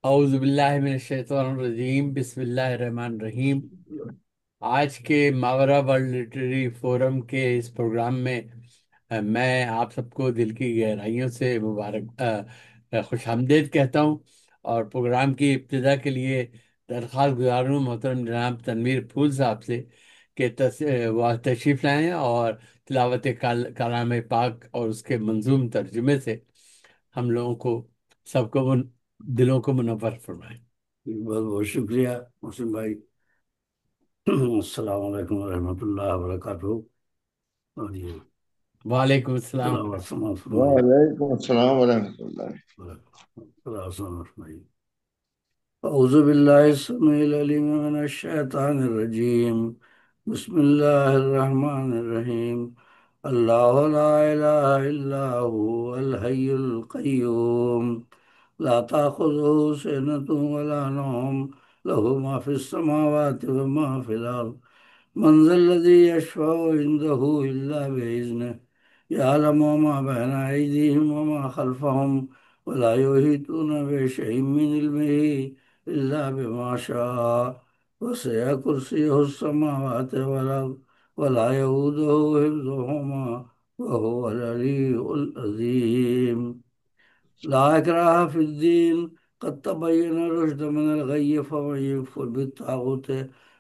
اعوذ باللہ من الشیطان الرجیم، بسم اللہ الرحمن الرحیم۔ آج کے ماورا ورلڈ لٹریری فورم کے اس پروگرام میں میں آپ سب کو دل کی گہرائیوں سے خوش آمدید کہتا ہوں، اور پروگرام کی ابتدا کے لیے درخواست گزار ہوں محترم جناب تنویر پھول صاحب سے کہ وہ تشریف لائیں اور تلاوت کلام پاک اور اس کے منظوم ترجمے سے ہم لوگوں کو سب کو دلوں کو منور فرمائیں۔ بہت بہت شکریہ محسن بھائی۔ السلام علیکم ورحمۃ اللہ وبرکاتہ۔ اور یہ وعلیکم السلام۔ تلاوت سماعت فرمائی۔ وعلیکم السلام ورحمۃ اللہ۔ تلاوت سماعت فرمائی۔ اعوذ باللہ السمیع العلیم من الشیطان الرجیم، بسم اللہ الرحمن الرحیم۔ اللہ لا الہ الا هو الحی القیوم، لا تأخذه سنة ولا نوم، له ما في السماوات وما في الأرض، من ذا الذي يشفع عنده إلا بإذنه، يعلم ما بين أيديهم وما خلفهم، ولا يحيطون بشيء من علمه إلا بما شاء، وسع كرسيه السماوات والأرض، ولا يؤوده حفظهما، وهو العلي العظيم۔ لا إكراه في الدين، قد تبين الرشد من الغي، فمن يكفر بالطاغوت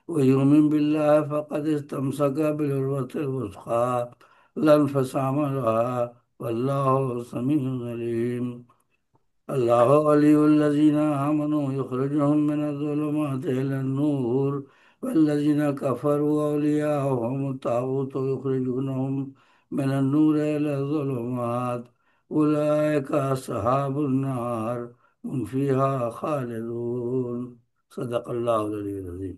ويؤمن بالله فقد استمسك بالعروة الوثقى، لا انفصام لها، والله سميع عليم۔ الله ولي الذين آمنوا يخرجهم من الظلمات إلى النور، والذين كفروا أولياءهم الطاغوت يخرجونهم من النور إلى الظلمات، أولئك أصحاب النار، هم فيها خالدون۔ صدق اللہ العلی العظیم۔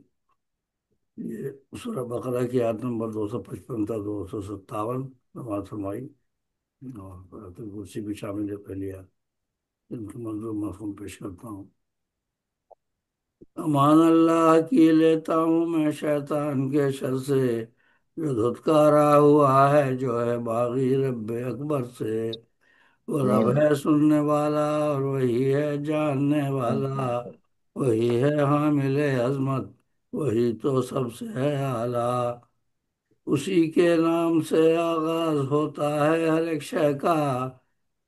یہ سورہ بقرہ کی آیت نمبر 255 تا 257 نماز فرمائی، اور آیت الکرسی بھی شامل ہے پہلی آیت، ان کے منظور مفہوم پیش کرتا ہوں۔ امان اللہ کی لیتا ہوں میں شیطان کے شر سے، جو دھتکارا ہوا ہے جو ہے باغی رب اکبر سے۔ وہ رب ہے سننے والا اور وہی ہے جاننے والا، وہی ہے حامل عظمت، وہی تو سب سے ہے اعلیٰ۔ اسی کے نام سے آغاز ہوتا ہے ہر ایک شے کا،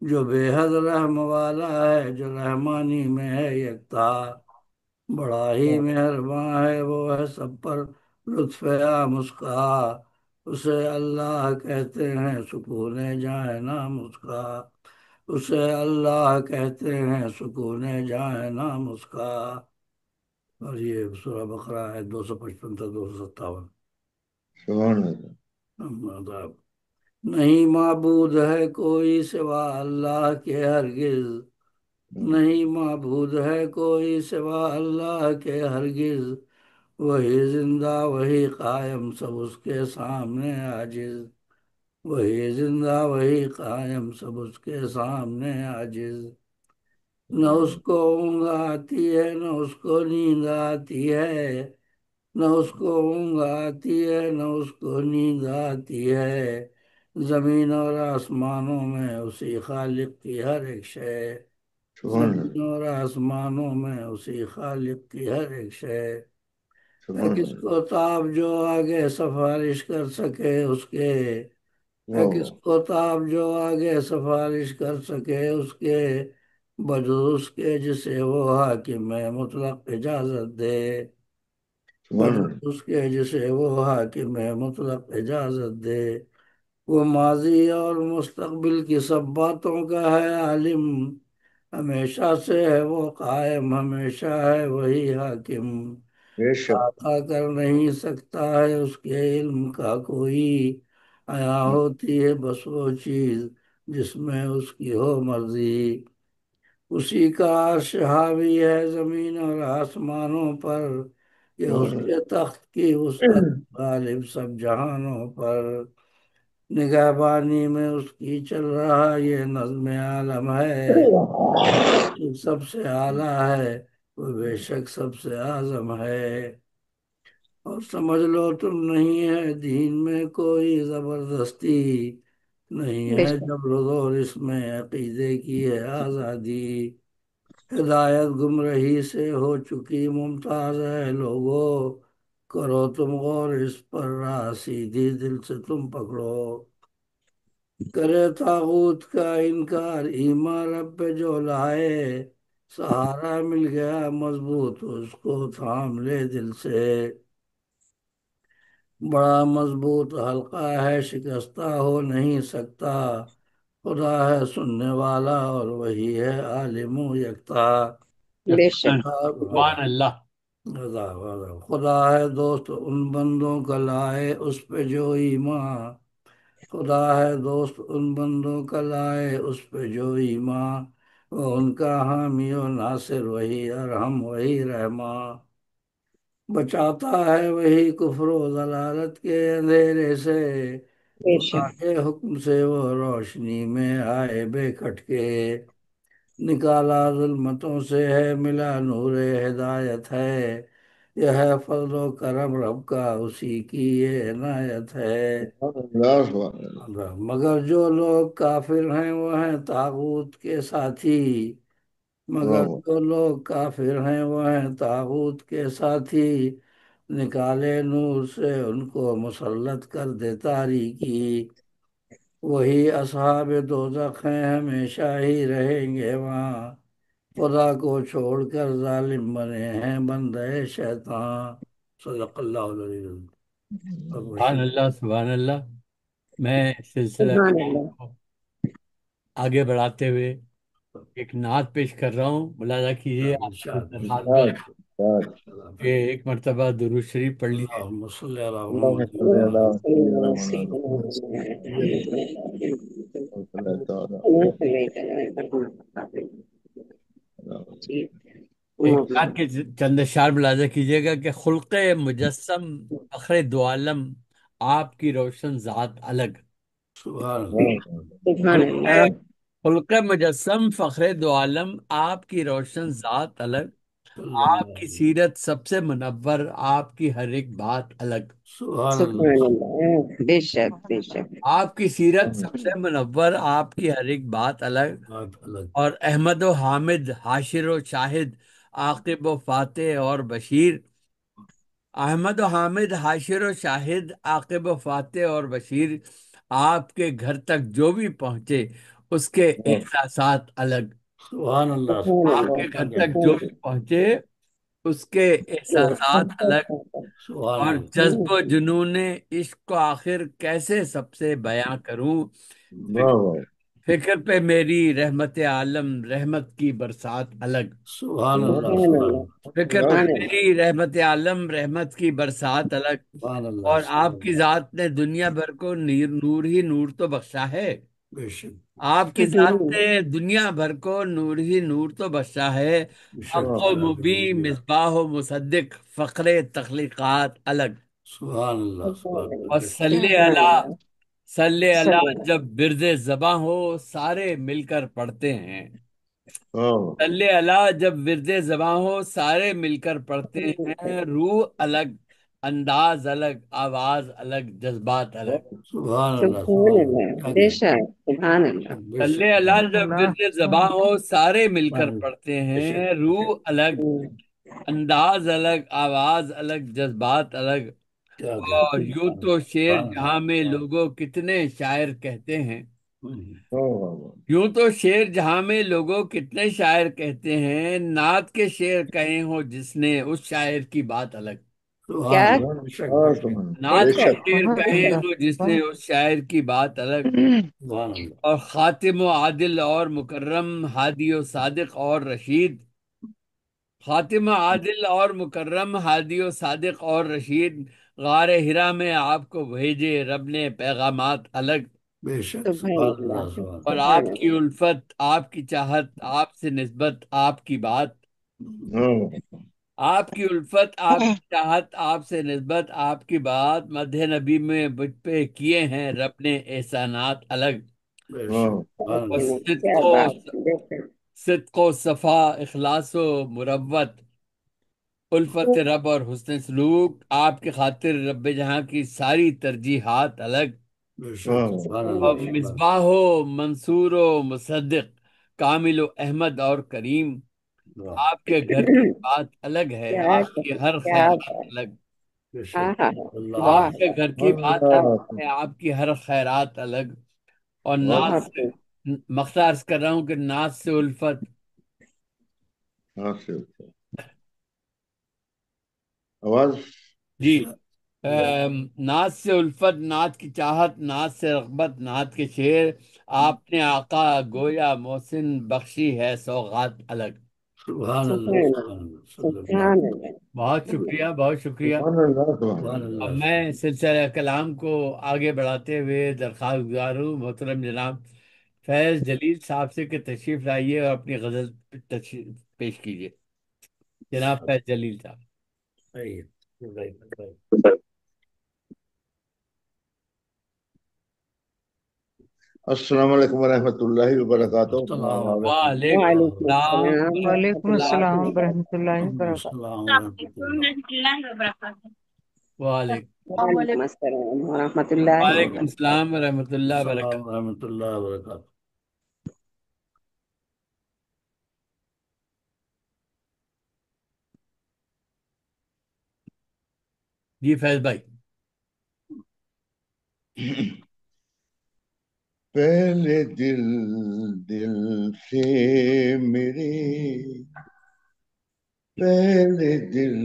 جو بے حد رحم والا ہے، جو رحمانی میں ہے یکتا۔ بڑا ہی مہرباں ہے وہ ہے سب پر، لطف عام اس کا۔ اسے اللہ کہتے ہیں سکون جائے نام اس کا، اسے اللہ کہتے ہیں سکون جائے نام اس کا۔ اور یہ سورہ بقرہ ہے 255 تا 257۔ سبحان اللہ۔ آداب۔ نہیں معبود ہے کوئی سوا اللہ کے ہرگز، نہیں معبود ہے کوئی سوا اللہ کے ہرگز، وہی زندہ وہی قائم سب اس کے سامنے عاجز، وہی زندہ وہی قائم سب اس کے سامنے عاجز۔ نہ اس کو اونگ آتی ہے نہ اس کو نیند آتی ہے، نہ اس کو اونگ آتی ہے نہ اس کو نیند آتی ہے، زمین اور آسمانوں میں اسی خالق کی ہر ایک شے، سبحان زمین اللہ۔ اور آسمانوں میں اسی خالق کی ہر ایک شے۔ ہے سبحان کس اللہ۔ کو تاب جو آگے سفارش کر سکے اس کے، ہے واہ کس واہ۔ کو تاب جو آگے سفارش کر سکے اس کے، بجز اس کے جسے وہ حاکم مطلق اجازت دے، سبحان بجز اللہ۔ اس کے جسے وہ حاکم مطلق اجازت دے۔ وہ ماضی اور مستقبل کی سب باتوں کا ہے عالم، ہمیشہ سے ہے وہ قائم، ہمیشہ ہے وہی حاکم۔ بے شک۔ عطا کر نہیں سکتا ہے اس کے علم کا کوئی، آیا ہوتی ہے بس وہ چیز جس میں اس کی ہو مرضی۔ اسی کا عرش حاوی ہے زمین اور آسمانوں پر، یہ اس سبحان کے تخت کی وسعت غالب سب جہانوں پر۔ نگہبانی میں اس کی چل رہا یہ نظم عالم ہے، اللہ۔ سب سے اعلیٰ ہے وہ بے شک سب سے اعظم ہے۔ اور سمجھ لو تم نہیں ہے دین میں کوئی زبردستی، نہیں بے ہے شک۔ جبر و زور اس میں عقیدے کی ہے آزادی۔ ہدایت گمراہی سے ہو چکی ممتاز ہے لوگوں، کرو تم غور اس پر، راہ سیدھی دل سے تم پکڑو۔ کرے طاغوت کا انکار ایمان رب پہ جو لائے، سہارا مل گیا مضبوط اس کو تھام لے دل سے۔ بڑا مضبوط حلقہ ہے شکستہ ہو نہیں سکتا، خدا ہے سننے والا اور وہی ہے عالم و یکتا۔ بے شک۔ سبحان اللہ۔ خدا ہے دوست ان بندوں کا لائے اس پہ جو ایمان، خدا ہے دوست ان بندوں کا لائے اس پہ جو ایمان، وہ ان کا حامی و ناصر وہی ارحم وہی رحمان۔ بچاتا ہے وہی کفر و ضلالت کے اندھیرے سے، بے خدا شک۔ کے حکم سے وہ روشنی میں آئے بے کھٹ کے۔ نکالا ظلمتوں سے ہے ملا نور ہدایت ہے، یہ ہے فضل و کرم رب کا اسی کی یہ عنایت ہے۔ سبحان مگر جو لوگ کافر ہیں وہ ہیں طاغوت کے ساتھی، مگر اللہ، جو لوگ کافر ہیں وہ ہیں طاغوت کے ساتھی، نکالے نور سے ان کو مسلط کر دے تاریکی۔ وہی اصحاب دوزخ ہیں ہمیشہ ہی رہیں گے وہاں، خدا کو چھوڑ کر ظالم بنے ہیں بندے شیطان۔ صدق اللہ العلی العظیم۔ سبحان اللہ سبحان اللہ۔ میں سلسلہ سبحان کلام اللہ۔ کو آگے بڑھاتے ہوئے ایک نعت پیش کر رہا ہوں، ملاحظہ کیجیے، آپ سے ارشاد درخواست بھی ہے ارشاد۔ کہ ایک مرتبہ درود شریف پڑھ لیجیے۔ اللہم صلی علی اللهم محمد صل على سيدنا اللهم صل محمد وعلى جی۔ ایک نعت کے چند اشعار ملاحظہ کیجیے گا کہ خلق مجسم فخر دو عالم، آپ کی روشن ذات الگ۔ سبحان اللہ سبحان خلق اللہ۔ خلق مجسم فخر دو عالم، آپ کی روشن ذات الگ، صلی آپ اللہ کی علیہ سیرت سب سے منور، آپ کی ہر ایک بات الگ۔ سبحان اللہ سبحان اللہ، بے شک بے شک۔ آپ کی سیرت سب سے منور، آپ کی ہر ایک بات الگ، بات الگ۔ اور احمد و حامد حاشر و شاہد، عاقب و فاتح اور بشیر۔ احمد و حامد حاشر و شاہد، عاقب و فاتح اور بشیر، آپ کے گھر تک جو بھی پہنچے اس کے احساسات الگ۔ سبحان اللہ سبحان آپ اللہ۔ کے گھر سبحان تک جو بھی پہنچے اس کے احساسات الگ، اور اللہ جذب و جنون عشق کو آخر کیسے سب سے بیاں کروں، فکر فکر پہ میری رحمت عالم رحمت کی برسات الگ۔ سبحان اللہ سبحان سبحان اللہ۔ فکر پہ سبحان اللہ۔ میری رحمت عالم رحمت کی برسات الگ، اللہ اور سبحان آپ کی اللہ ذات نے دنیا بھر کو نور ہی نور تو بخشا ہے۔ بے شک آپ کی ذات نے دنیا بھر کو نور ہی نور تو بخشا ہے، بے شک حق و مبی مصباح و مصدق، فخر تخلیقات الگ۔ سبحان اللہ سبحان سبحان اور اللہ۔ صلی سبحان اللہ، اللہ۔ صلی صلی اللہ اللہ۔ جب برد زباں ہو سارے مل کر پڑھتے ہیں۔ صلی اللہ جب ورد زباں ہو سارے مل کر پڑھتے ہیں، روح الگ، انداز الگ، آواز الگ، جذبات الگ۔ سبحان اللہ سبحان سبحان اللہ، اللہ بے شک، سبحان اللہ۔ بے صلی شک اللہ جب ورد زباں ہو سارے مل کر پڑھتے بے ہیں، شک روح الگ، انداز الگ، آواز الگ، جذبات الگ۔ کیا اور یوں کہتے تو شعر سبحان جہاں میں اللہ لوگوں کتنے شاعر کہتے ہیں، سبحان یوں تو شعر جہاں میں لوگوں کتنے شاعر کہتے ہیں، نعت کے شعر کہے ہو جس نے اس شاعر کی بات الگ۔ کیا؟ اللہ بے شک بے شک بے نعت کے شک۔ شعر کہے ہو جس نے اس شاعر کی بات الگ، سبحان اللہ اور خاتم و عادل اور مکرم، ہادی و صادق اور رشید، خاتم و عادل اور مکرم، ہادی و صادق اور رشید، غار ہرا میں آپ کو بھیجے رب نے پیغامات الگ، بے شک سبحان سبحان اللہ۔ اللہ سبحان اور سبحان آپ کی اللہ۔ الفت، آپ کی چاہت، آپ سے نسبت، آپ کی بات، آپ کی الفت، آپ کی چاہت، آپ سے نسبت، آپ کی بات، مدح نبی میں مجھ پہ کیے ہیں رب نے احسانات الگ، بے شک سبحان اور اللہ کیا بات ہے، بے شک۔ صدق و صفا، اخلاص و مروت، الفت رب اور حسن سلوک، آپ کی خاطر رب جہاں کی ساری ترجیحات الگ، بے شک سبحان اور اللہ سبحان مصباح و منصور و مصدق، کامل و احمد اور کریم، واہ، آپ کے گھر کی بات الگ ہے، کیا آپ کی ہر کیا خیرات الگ۔ بے ہاں شک، ہاں اللہ واہ، آپ کے گھر کی بات اللہ الگ ہے، آپ کی ہر خیرات الگ۔ اور ناز بہت سے، مقصد عرض کر رہا ہوں کہ ناز سے الفت، حاصل آواز جی، اللہ، نعت سے الفت، نعت کی چاہت، نعت سے رغبت، نعت کے شعر، آپ نے آقا گویا محسن بخشی ہے سوغات الگ۔ سبحان اللہ، سبحان سبحان اللہ، اللہ، صلی اللہ، سبحان اللہ۔ بہت شکریہ، بہت شکریہ۔ سبحان اللہ سبحان سبحان اللہ۔ اب اللہ، میں سلسلہ کلام کو آگے بڑھاتے ہوئے درخواست گزار ہوں محترم جناب فیض جلیل صاحب سے کہ تشریف لائیے اور اپنی غزل پیش کیجیے۔ جناب فیض جلیل صاحب۔ صحیح، صحیح، صحیح۔ السلام علیکم ورحمۃ اللہ وبرکاتہ۔ السلام علیکم، وعلیکم وعلیکم السلام السلام ورحمۃ وعلیکم اللہ السلام وبرکاتہ۔ ورحمۃ اللہ وعلیکم وبرکاتہ۔ السلام السلام ورحمۃ علیکم اللہ، ورحمۃ اللہ وبرکاتہ۔ وعلیکم وعلیکم السلام ورحمۃ اللہ وعلیکم وبرکاتہ۔ السلام ورحمۃ اللہ السلام وبرکاتہ۔ ورحمۃ اللہ وبرکاتہ۔ جی فیض بھائی۔ پہلے دل دل سے میرے، پہلے دل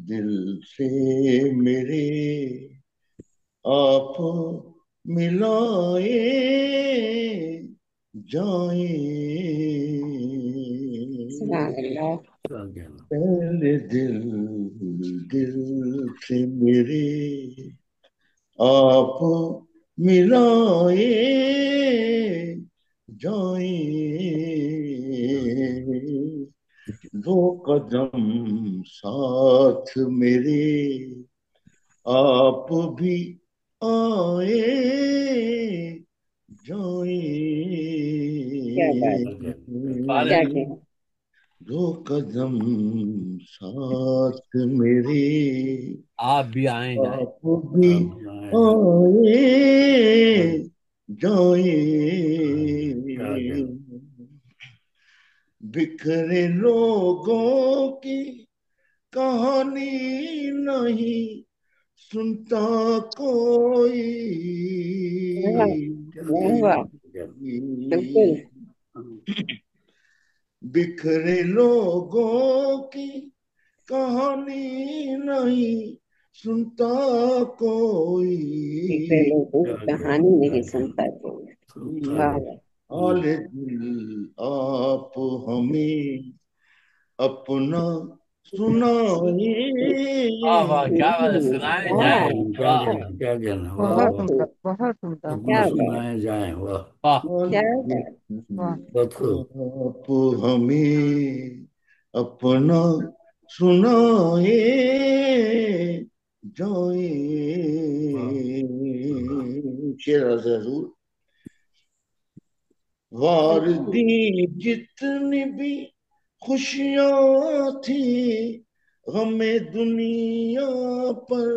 دل سے میرے، آپ ملائے سبحان جائیں۔ اللہ۔ کیا کہنا، پہلے دل دل سے میرے، آپ ملائے جائیں، دو قدم ساتھ میرے، آپ بھی آئے کیا بات، کیا کہنا، کیا فارغ۔ جائیں، کہنا۔ دو قدم ساتھ میرے، آپ بھی آئیں جائیں۔ آپ بھی آپ آئے جائیں، آئے کیا کہنا، جائیں، بکھرے لوگوں کی کہانی نہیں سنتا کوئی، واہ کیا واہ کہنا، واہ، کیا بالکل۔ بکھرے لوگوں کی کہانی نہیں سنتا کوئی، دوسرے لوگوں کی کہنا، کہانی کیا نہیں کہنا، سنتا کوئی۔ سنتا واہ ہے، واہ، حال دل آپ ہمیں اپنا واہ واہ، سنائیں، کیا بات ہے، سنائے کیا جائیں۔ واہ کہنا، کیا واہ کہنا، کیا کہنا، واہ بہت بہت واہ، عمدہ، خوب، بہت عمدہ، اپنا کیا بات، سنائے جائیں، واہ، واہ۔ حال کیا دل بات۔ واہ بہت خوب، آپ ہمیں اپنا سنائے واہ، واہ، جائیں، شیر حضور، وار دی جتنی بھی خوشیاں تھی غم دنیا پر،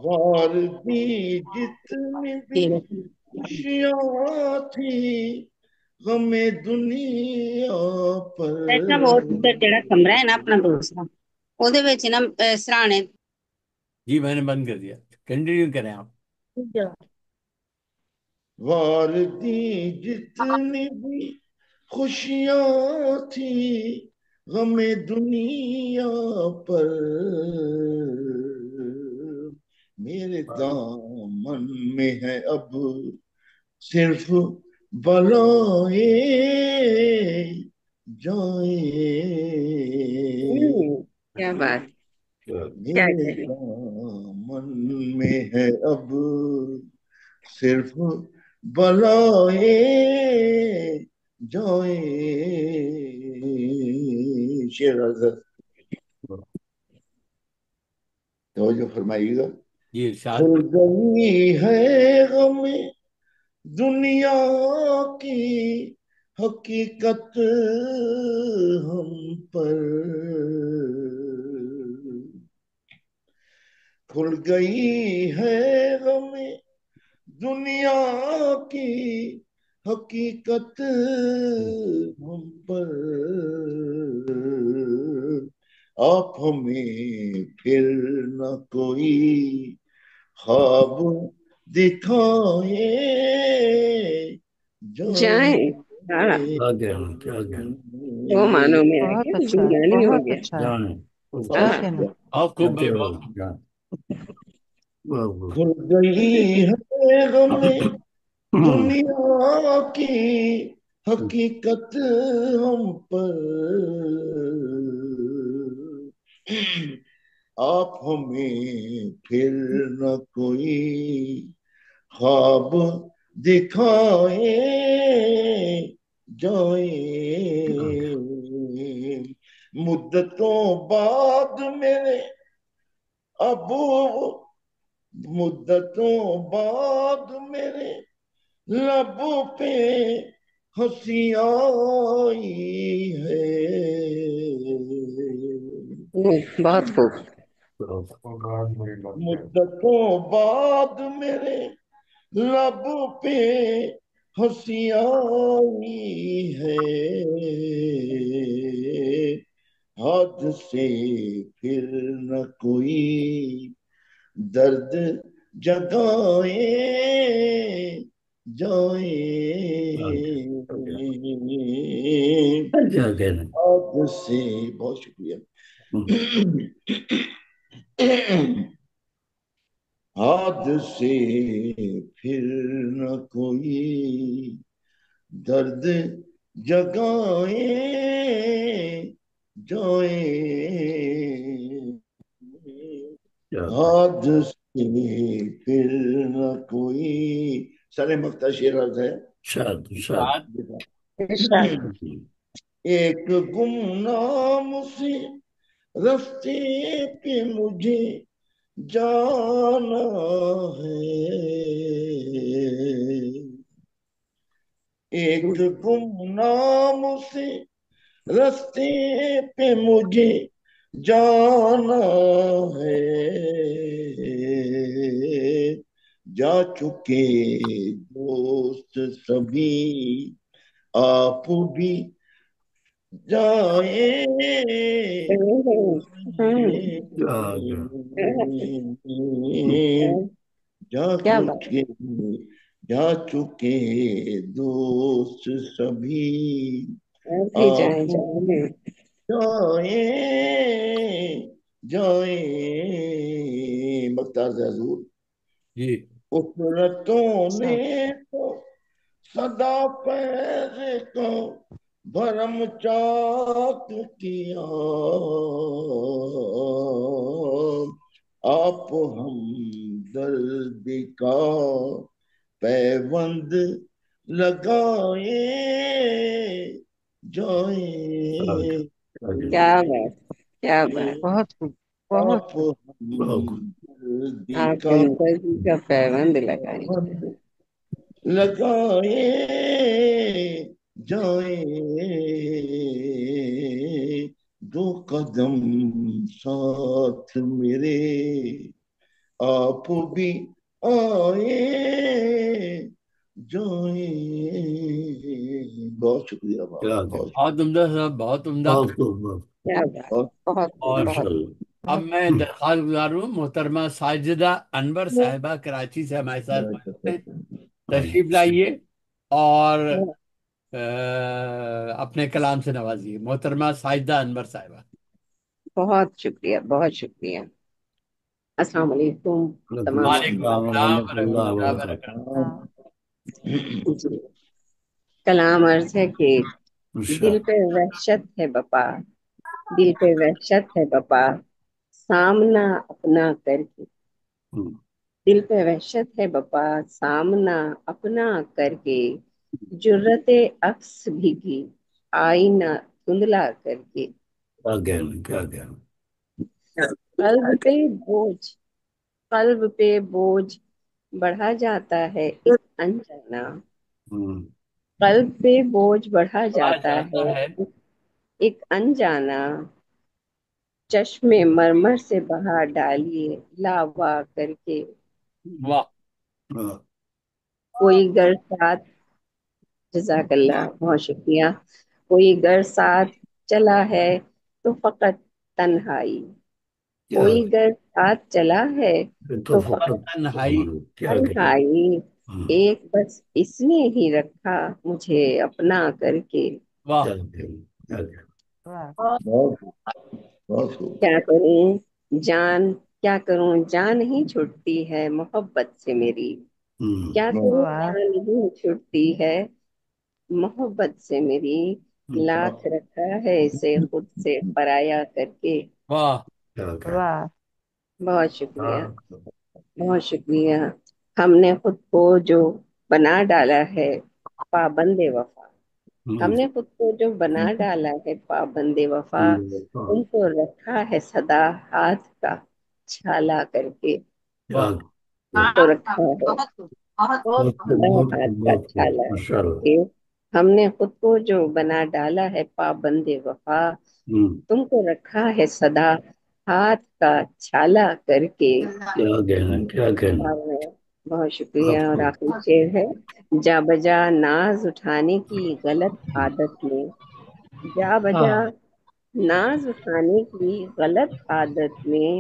وار دی جتنی بھی خوشیاں تھی غم دنیا پر، بیٹھنا بہت جڑا کمرہ ہے نا اپنا دوسرا ਉਹਦੇ ਵਿੱਚ ਨਾ ਸਰਾਣੇ جی میں نے بند کر دیا، کنٹینیو کریں آپ۔ وار دی جتنی بھی خوشیاں تھی غم دنیا پر، میرے دامن میں ہے اب صرف بلائیں جائیں، کیا بات، کیا میرے کہنا۔ دامن میں ہے اب صرف بلائیں جائیں، شیر حضرت توجہ فرمائیے گا۔ جی ارشاد۔ کھل گئی ہے غم دنیا کی حقیقت ہم پر، کھل گئی ہے غم دنیا کی حقیقت ہم پر آپ ہمیں پھر نہ کوئی خواب دکھائے جائیں. ہاں، کیا کہنا کیا کہنا دو معنوں میں آ بہت گیا، اچھا ہے، جملہ نہیں ہو بہت گیا. اچھا ہے. جانے ہاں. ٹھیک ہے نا. آپ کو کہتے ہو جان کھل گئی ہے غم دنیا کی حقیقت ہم پر آپ ہمیں پھر نہ کوئی خواب دکھائے جائیں مدتوں بعد میرے ابو مدتوں بعد میرے لب پہ ہنسی آئی ہے بہت خوب. مدتوں بعد میرے لب پہ ہنسی آئی ہے حد سے پھر نہ کوئی درد جگائے جائیں کیا کہنا حد سے بہت شکریہ حد سے پھر نہ کوئی درد جگائے جائیں حد سے پھر نہ کوئی سارے مکتا شیر عرض ہے شاد شاد ایک گمنام سے رستے پہ مجھے جانا ہے ایک گمنام سے رستے پہ مجھے جانا ہے جا چکے دوست سبھی آپ بھی جائیں جا کیا بات. چکے جا چکے دوست سبھی ابھی جائیں آپ جائیں. جائیں جائیں مختار سے حضور جی اخرتوں اچھا. نے تو صدا پیر کو بھرم چاک کیا آپ ہم درد کا پیوند لگائے جائیں کیا بات، کیا بات. بہت خوب، بہت آپ خوب. ہم درد آپ کا زندگی کا پیوند لگائیں. پیوند لگائے جائیں دو قدم ساتھ میرے آپ بھی آئے جائیں بہت شکریہ بہت بہت عمدہ صاحب، بہت عمدہ. کیا بات، بہت بہت اور بہت. اب میں درخواست گزار ہوں محترمہ ساجدہ انور صاحبہ کراچی سے ہمارے ساتھ موجود ہیں. تشریف لائیے اور اپنے کلام سے نوازیے. محترمہ ساجدہ انور صاحبہ. بہت شکریہ، بہت شکریہ. السلام علیکم تمام. وعلیکم السلام ورحمۃ ورحمۃ اللہ اللہ وبرکاتہ. وبرکاتہ. جی. کلام عرض ہے کہ دل ارشاد. پہ وحشت ہے بپا، دل پہ وحشت ہے بپا، سامنا اپنا کر کے. دل پہ وحشت ہے بپا، سامنا اپنا کر کے، جرت عکس بھی کی آئینہ دھندلا کر کے. کیا کہنا کیا کہنا قلب پہ بوجھ، قلب پہ بوجھ بڑھا جاتا ہے ایک انجانا. قلب پہ بوجھ بڑھا پڑھا جاتا جاتا ہے ہے. ایک انجانا، چشم مرمر سے بہا ڈالیے لاوا کر کے. واہ. کوئی گر ساتھ جزاک اللہ، بہت شکریہ. کوئی گر ساتھ چلا ہے تو فقط تنہائی. کیا کوئی گر ساتھ چلا ہے تو تو فقط فقط تنہائی. کیا کہ تنہائی. ایک بس اس نے ہی رکھا مجھے اپنا کر کے. واہ. کیا کہ بہت بہت خوب. کیا کروں جان، کیا کروں جان نہیں چھوٹتی ہے محبت سے میری. کیا کروں جان نہیں چھوٹتی ہے محبت سے میری. لاکھ رکھا ہے اسے خود سے پرایا کر کے. واہ. بہت شکریہ، بہت شکریہ. ہم نے خود کو جو بنا ڈالا ہے پابند وفا. ہم نے خود کو جو بنا ڈالا ہے پابند وفا. ان کو رکھا ہے صدا ہاتھ کا چھالا کر کے. واہ. ان کو رکھا ہے بہت خوب، بہت بہت خوب. خوب، صدا بہت خوب، ہاتھ کا بہت خوب، چھالا ماشاء کر اللہ. کے. ہم نے خود کو جو بنا ڈالا ہے پابند وفا. تم کو رکھا ہے صدا ہاتھ کا چھالا کر کے. کیا کہنا، کیا کہنا. بہت شکریہ. بہت اور خوب. آخری شعر ہے. جا بجا ناز اٹھانے کی غلط عادت میں. جا بجا ناز اٹھانے کی غلط عادت میں.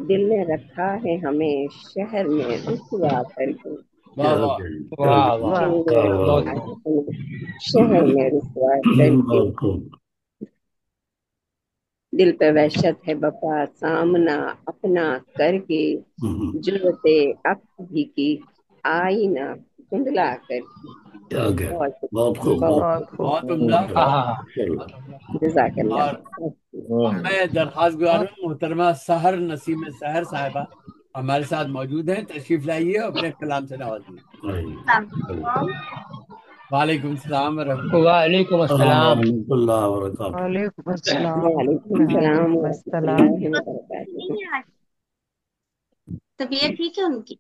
دل نے رکھا ہے ہمیں شہر میں رسوا کر کے. واہ. کیا واہ. کہنا، کیا واہ. کہنا. واہ. دل نے واہ، واہ، رکھا واہ. ہے ہمیں شہر میں رسوا کر کے. بہت خوب. دل پہ وحشت ہے بپا سامنا اپنا کر کے. جرتے عکس بھی کی آئینہ دھندلا کر کے. کیا کہنا. بہت بہت شکریہ، خوب، بہت بہت خوب. بہت شکریہ. عمدہ. ماشاء اللہ، ماشاء اللہ. جزاک اللہ. اور میں درخواست گزار ہوں محترمہ سحر نسیم سحر صاحبہ ہمارے ساتھ موجود ہیں. تشریف لائیے اور اپنے کلام سے نوازیے. وعلیکم السلام ورحمۃ اللہ. وعلیکم السلام السلام. ورحمۃ اللہ وبرکاتہ. وعلیکم السلام. وعلیکم السلام وعلیکم ورحمۃ السلام. اللہ وبرکاتہ. طبیعت ٹھیک ہے ان کی؟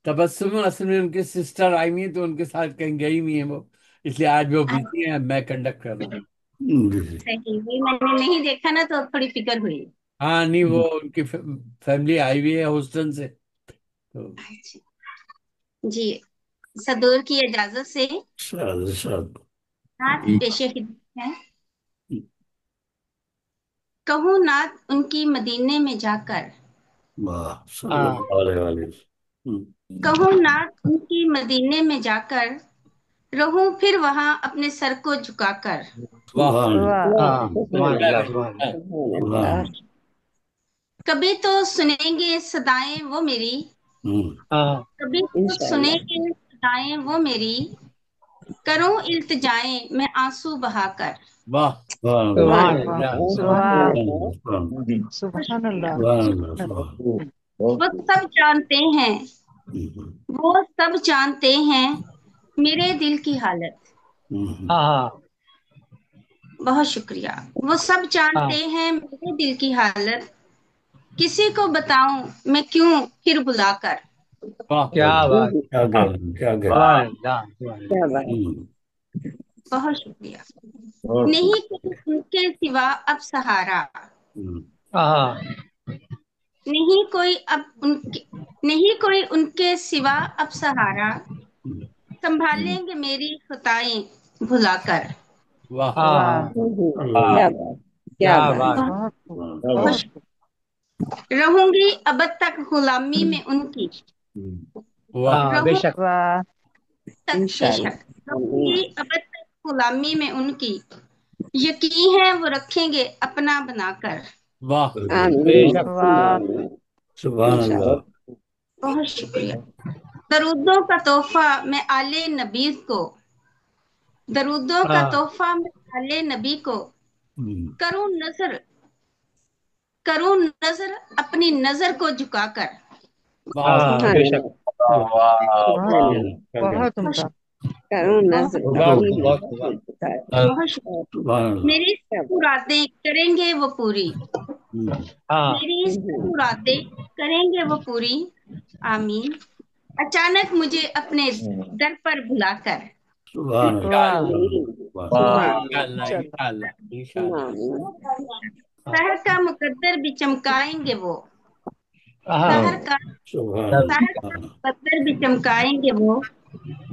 تبسم اصل میں ان کے سسٹر آئی ہوئی ہیں تو ان کے ساتھ کہیں گئی ہوئی ہیں وہ، اس لیے آج وہ بزی ہیں. میں کنڈکٹ کر رہا ہوں. جی. صحیح، وہی میں نے نہیں دیکھا نا تو تھوڑی فکر ہوئی. ہاں نہیں، وہ ان کی فیملی آئی ہوئی ہے ہوسٹن سے تو. جی، صدور کی اجازت سے شاد شاد. نعت پیش خدمت ہے. کہوں نعت ان کی مدینے میں جا کر. واہ، صلی اللہ علیہ وسلم. کہوں نعت ان کی مدینے میں جا کر. رہوں پھر وہاں اپنے سر کو جھکا کر. واہ. سبحان اللہ. سبحان کیا اللہ، بات ہے. سبحان سبحان اللہ. اللہ. کبھی تو سنیں گے صدائیں وہ میری. کبھی تو انشاءاللہ. سنیں گے صدائیں وہ میری. کروں التجائیں میں آنسو بہا کر. واہ. سبحان اللہ. سبحان اللہ، سبحان اللہ. سبحان اللہ. سبحان اللہ. سبحان وہ سب جانتے ہیں، وہ سب جانتے ہیں میرے دل کی حالت. بہت شکریہ. وہ سب جانتے ہیں میرے دل کی حالت. کسی کو بتاؤں میں کیوں پھر بلا کر. واہ. کیا بات. کیا کہنا، کیا کہنا. سبحان اللہ. کیا بات. بہت شکریہ. نہیں کوئی ان کے سوا اب سہارا. نہیں کوئی اب نہیں کوئی ان کے سوا اب سہارا. سنبھالیں گے میری خطائیں بھلا کر. واہ. کیا بات، کیا بات. خوش رہوں گی ابد تک غلامی میں ان کی. واہ. بے رہوں شک. تک بے انشاءاللہ. شک رہوں گی ابد تک غلامی میں ان کی. یقین ہے وہ رکھیں گے اپنا بنا کر. واہ. بے آمین. شک. سبحان اللہ. بہت شکریہ. درودوں کا تحفہ میں آل نبی کو. درودوں کا تحفہ میں آل نبی کو. کروں نظر اپنی نظر کو جھکا کر. واہ. بے شک. سبحان اللہ. بہت عمدہ. کروں نظر اپنی نظر کو جھکا کر. بہت شکریہ. سبحان اللہ. میری سب مرادیں کریں گے وہ پوری. میری سب مرادیں کریں گے وہ پوری. آمین. اچانک مجھے اپنے در پر بلا کر. سبحان انشاءاللہ. انشاءاللہ. انشاءاللہ. سحر کا مقدر بھی چمکائیں گے وہ. اللہ. سحر کا سبحان اللہ. مقدر بھی چمکائیں گے وہ.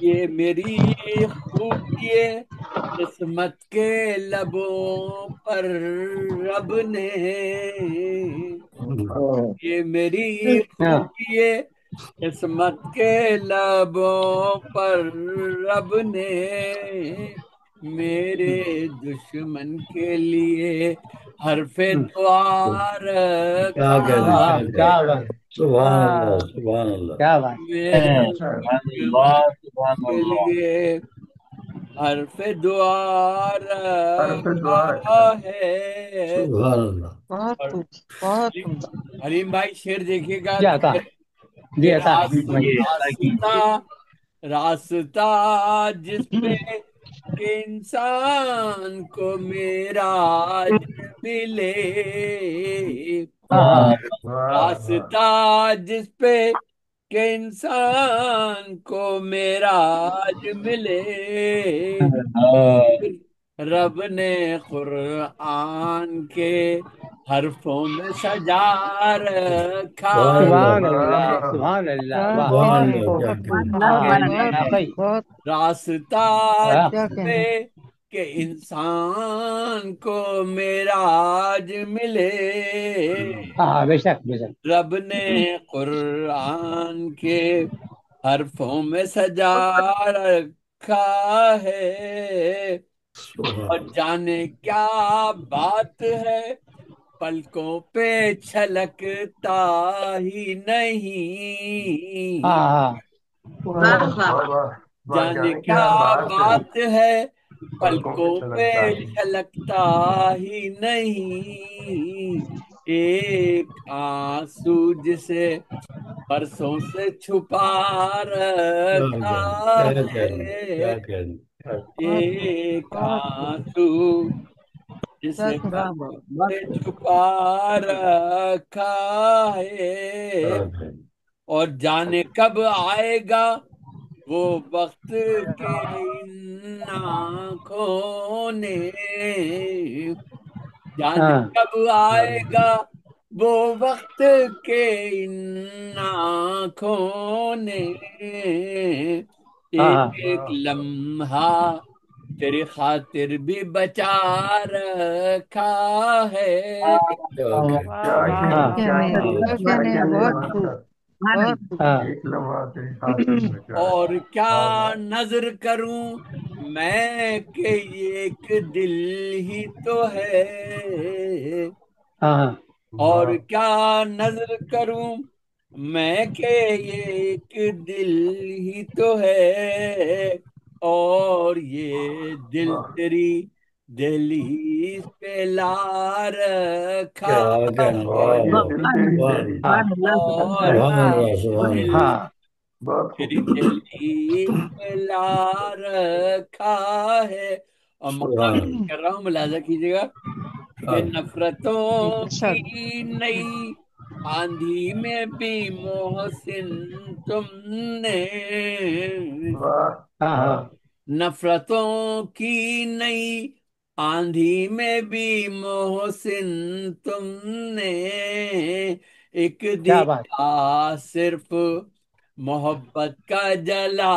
یہ میری خوبی قسمت کے لبوں پر رب نے، یہ میری خوبی قسمت کے لبوں پر رب نے میرے دشمن کے لیے حرف دعا کیا رکھا کہہ ہے، دیں، کیا بات، سبحان اللہ، سبحان اللہ، کیا بات، میرے سبحان دشمن اللہ، سبحان کے اللہ. لیے حرف دعا رکھا ہے۔ سبحان اللہ. بہت اور خوب، بہت عمدہ. حلیم بھائی شعر دیکھیے گا جی آتا، کہ جی آتا بھائی. راستہ جس پہ کہ انسان کو معراج ملے، ہاں راستہ جس پہ کہ انسان کو معراج ملے، رب نے قرآن کے حرفوں میں سجا رکھا سبحان ہے۔ اللہ، سبحان اللہ، واہ سبحان بہت اللہ، خوب، کیا بہت کہہ بہت دیں. بہت راستہ کیا جس پہ کہنے. کہ انسان کو معراج ملے، ہاں بے شک بے شک. رب نے قرآن کے حرفوں میں سجا رکھا ہے۔ اور جانے کیا بات ہے پلکوں پہ چھلکتا ہی نہیں، ہاں ہاں واہ واہ، جانے کیا بات ہے پلکوں پہ چھلکتا ہی نہیں، ایک آنسو جسے برسوں سے چھپا رکھا کیا کہہ دیں، ہے، کیا کہہ دیں، بہت خوب، ایک بہت خوب. آنسو کیا جسے کہنے. برسوں سے چھپا رکھا ہے، کیا کہہ دیں. اور جانے کب آئے گا وہ وقت کے ان آنکھوں نے، جانے ہاں کب آئے گا وہ وقت کے ان آنکھوں نے، ہاں ایک لمحہ تیری خاطر بھی بچا رکھا ہے، کیا کہہ دیں. واہ واہ، ہاں کیا کہنے، کیا کہنے. بہت خوب، بہت خوب. ہاں اور کیا نظر کروں میں کہ یہ ایک دل ہی تو ہے، ہاں اور کیا نظر کروں میں کہ یہ ایک دل ہی تو ہے، اور یہ دل تیری دہلیز پہ لا رکھا کیا کہنا، واہ واہ، ہاں اور سبحان اللہ، سبحان دل اللہ. ہاں تیری دہلیز پہ لا رکھا ہے، اور مقام سبحان اللہ. کر رہا ہوں، ملاحظہ کیجیے گا کہ نفرتوں ارشاد. کی نئی آندھی میں بھی محسن تم نے، ہاں ہاں. نفرتوں کی نئی آندھی میں بھی محسن تم نے، ایک کیا بات، دیا صرف محبت کا جلا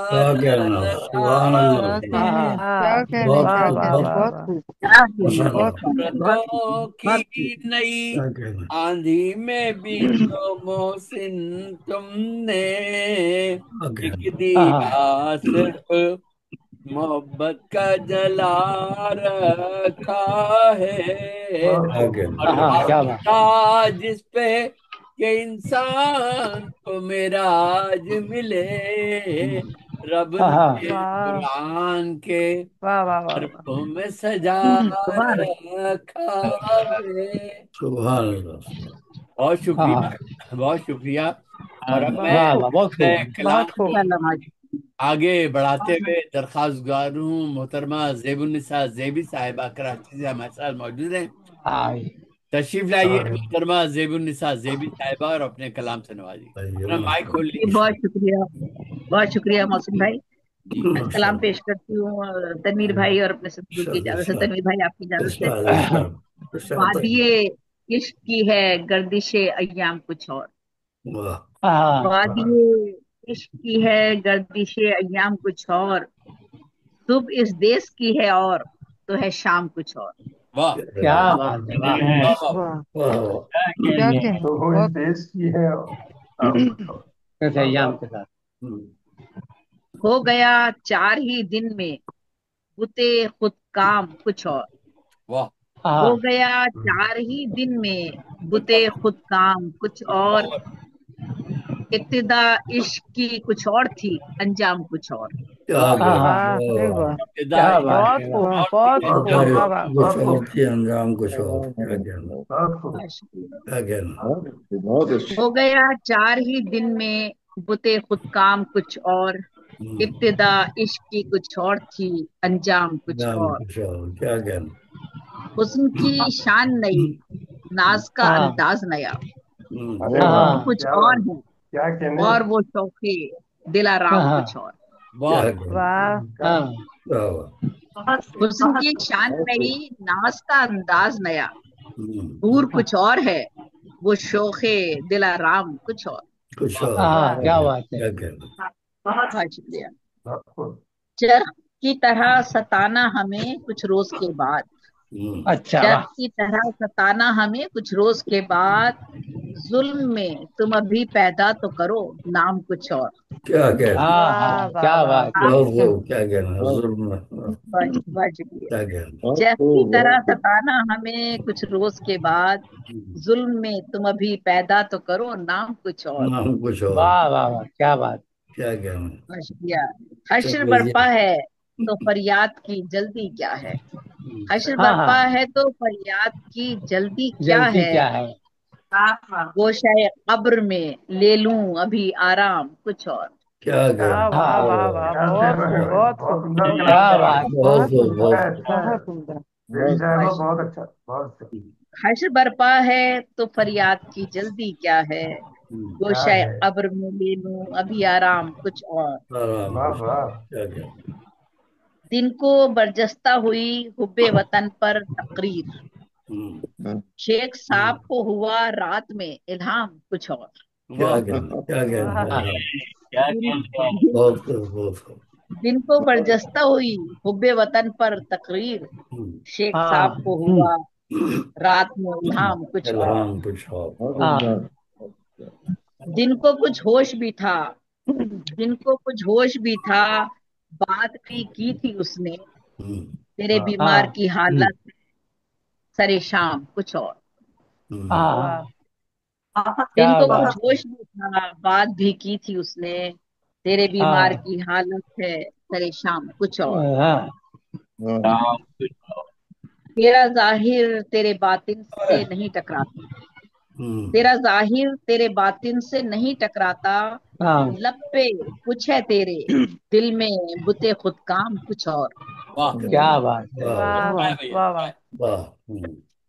کیا کہنا، رکھا سبحان اللہ. کیا ہاں کہنے، ہاں کیا کہنے، بہت کیا خوب، کہنے. بہت بہت خوب، ماشاء اللہ. بہت خوب. نفرتوں کی نئی کیا کہنا. آندھی میں بھی تو محسن تم نے، کیا ایک کہنا. ہاں ہاں. دیا صرف محبت کا جلا رکھا ہے، کیا کہنا. اور ہاں کیا بات. راستہ جس پہ کہ انسان کو معراج ملے، رب ہاں ہاں نے واہ قرآن کے واہ واہ واہ واہ. حرفوں میں سجا رکھا ہے۔ سبحان اللہ. بہت ہاں شکریہ، ہاں. بہت شکریہ۔ اور اب میں بہت واہ خوب، واہ بہت میں خوب. کلام بہت کو خوب. آگے بڑھاتے ہوئے درخواست گزار ہوں محترمہ زیب النساء زیبی صاحبہ کراچی سے ہمارے ساتھ موجود ہیں، ہاں تشریف لائیے محترمہ زیب النساء زیبی صاحبہ، اور اپنے کلام سے نوازیے، اپنا مائک کھول لیجیے۔ بہت شکریہ، بہت شکریہ محسن بھائی. جی میں ماشاء سلام اللہ. پیش کرتی ہوں تنویر بھائی اور اپنے ستگرو کی ارشاد، اجازت سے. ارشاد، تنویر بھائی آپ کی اجازت سے. ارشاد، ارشاد، ارشاد. وادی عشق کی ہے گردش ایام کچھ اور، واہ. ہاں وادی عشق کی ہے گردش ایام کچھ اور، صبح اس دیس کی ہے اور تو ہے شام کچھ اور۔ واہ کیا بات ہے، واہ واہ واہ واہ کیا کہیں تو وہ اس بہت دیش کی ہے اور کیسے ایام کے ساتھ۔ ہو گیا 4 ہی دن میں بتے خود کام کچھ اور، واہ ہو ہاں گیا 4 ہی دن میں بتے خود کام کچھ اور، ابتدا عشق کی کچھ اور تھی انجام کچھ اور۔ کیا واہ کہنا، واہ ارے واہ واہ ابتدا کیا بات بہت ہے، خوب واہ اور بہت تھی خوب انجام واہ واہ کچھ اور تھی انجام کچھ اور، کیا کہنا، بہت خوب بہت شکریہ۔ کیا کہنا۔ بہت اچھا۔ ہو گیا 4 ہی دن میں بتے خود کام کچھ اور، ابتدا عشق کی کچھ اور تھی انجام کچھ انجام اور۔ کچھ اور، کیا کہنا۔ حسن کی شان نئی، ناز کا ہاں انداز نیا، ارے وہ واہ ہاں کچھ کیا اور بات، ہے کیا کہنے، اور وہ شوقے دلارام ہاں کچھ اور۔ کیا واہ کہنا، واہ ہاں واہ واہ۔ حسن کی شان نئی، ناز کا انداز نیا، حور کچھ اور ہے وہ شوق دلارام کچھ اور۔ کچھ اور، ہاں کیا کیا کہنا، بات ہے۔ کیا کہنا۔ بہت شکریہ۔ بہت خوب، چرخ کی طرح ستانا ہمیں کچھ روز کے بعد، اچھا واہ، چرخ کی طرح ستانا ہمیں کچھ روز کے بعد، ظلم میں تم ابھی پیدا تو کرو نام کچھ اور۔ کیا کہنا، ہاں ہاں واہ واہ کیا واہ بات ہے۔ بہت خوب، کیا کہنا، ظلم میں، بہت شکریہ۔ کیا کہنا۔ چرخ کی طرح ستانا ہمیں کچھ روز کے بعد، ظلم میں تم ابھی پیدا تو کرو نام کچھ اور۔ نام کچھ اور، واہ واہ واہ کیا بات۔ کیا کہنا۔ بہت شکریہ۔ حشر چلیے جی، برپا ہے تو فریاد کی جلدی کیا ہے، حشر ہاں ہاں برپا ہے تو فریاد کی جلدی کیا جلدی ہے، کیا ہے۔ گوشہ قبر میں لے لوں ابھی آرام کچھ اور۔ کیا کہنا، واہ واہ ہاں واہ واہ کیا بہت شعر ہے، خوب بہت بہت خوب عمدہ کیا کلام ہے، بات۔ بہت بہت خوب، عمدہ بہت اچھا ہے، بہت عمدہ دل صاحبہ بہت بہت اچھا، بہت اچھا، حشر برپا ہے تو فریاد کی جلدی کیا ہے، کیا گوشہ ہے، قبر میں لے لوں ابھی آرام کچھ اور۔ آرام واہ کچھ اور، واہ، کیا کہنا۔ دن کو برجستہ ہوئی حب وطن پر تقریر، شیخ صاحب کو ہوا رات میں الہام کچھ اور۔ کیا واہ کہنا، کیا کہنا، واہ کیا دن کہتے ہیں۔ بہت خوب، بہت خوب۔ دن کو برجستہ ہوئی حب وطن پر تقریر، شیخ ہاں صاحب کو ہوا رات میں الہام کچھ اور۔ الہام کچھ اور، ہاں دن کو کچھ ہوش بھی تھا، دن کو کچھ ہوش بھی تھا، بات بھی کی تھی اس نے، تیرے بیمار ہاں کی حالت سرے شام کچھ اور۔ ہاں واہ دن کیا کو بات۔ کچھ ہوش بھی تھا، بات بھی کی تھی اس نے، تیرے بیمار ہاں کی حالت ہے سرے شام کچھ اور۔ ہاں تیرا ظاہر تیرے باطن سے نہیں ٹکراتا، تیرا ظاہر تیرے باطن سے نہیں ٹکراتا، ہاں لب پہ کچھ ہے تیرے، دل میں بتے خود کام کچھ اور۔ واہ کیا بات ہے۔ واہ واہ واہ واہ بھیا واہ واہ واہ،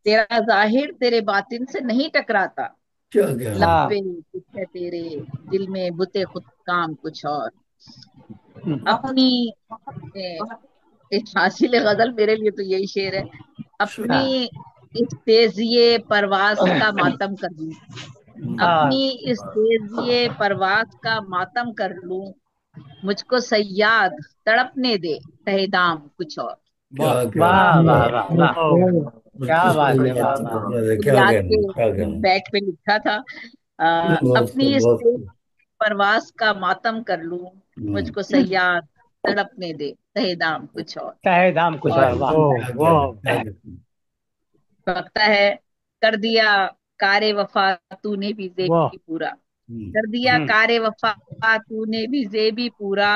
تیرا ظاہر تیرے باطن سے نہیں ٹکراتا، کیا کہنا۔ لب ہاں پہ کچھ ہے تیرے، دل میں بتے خود کام کچھ اور۔ اپنی ایک حاصل غزل میرے لیے تو یہی شعر ہے، اپنی ہاں اس تیزی پرواز کا ماتم کر لوں، ہاں اپنی اس تیزی پرواز کا ماتم کر لوں، مجھ کو صیاد تڑپنے دے تہ دام کچھ اور۔ کیا واہ کہنا، واہ واہ واہ واہ مجھ کیا کو بات ہے، سیاحت واہ واہ کرنے دے، کیا یاد کہنا، کے کیا کہنا۔ بیک پہ لکھا تھا بہت اپنی خوب، اس بہت تیز خوب۔ پرواز کا ماتم کر لوں، مجھ کو صیاد تڑپنے دے تہ دام کچھ اور۔ تہ دام کچھ اور اور، واہ کیا کہنا، کیا کہنا۔ لگتا ہے کر دیا کار وفا تو نے بھی واہ زیبی پورا، کر دیا کار وفا تو نے بھی زیبی پورا،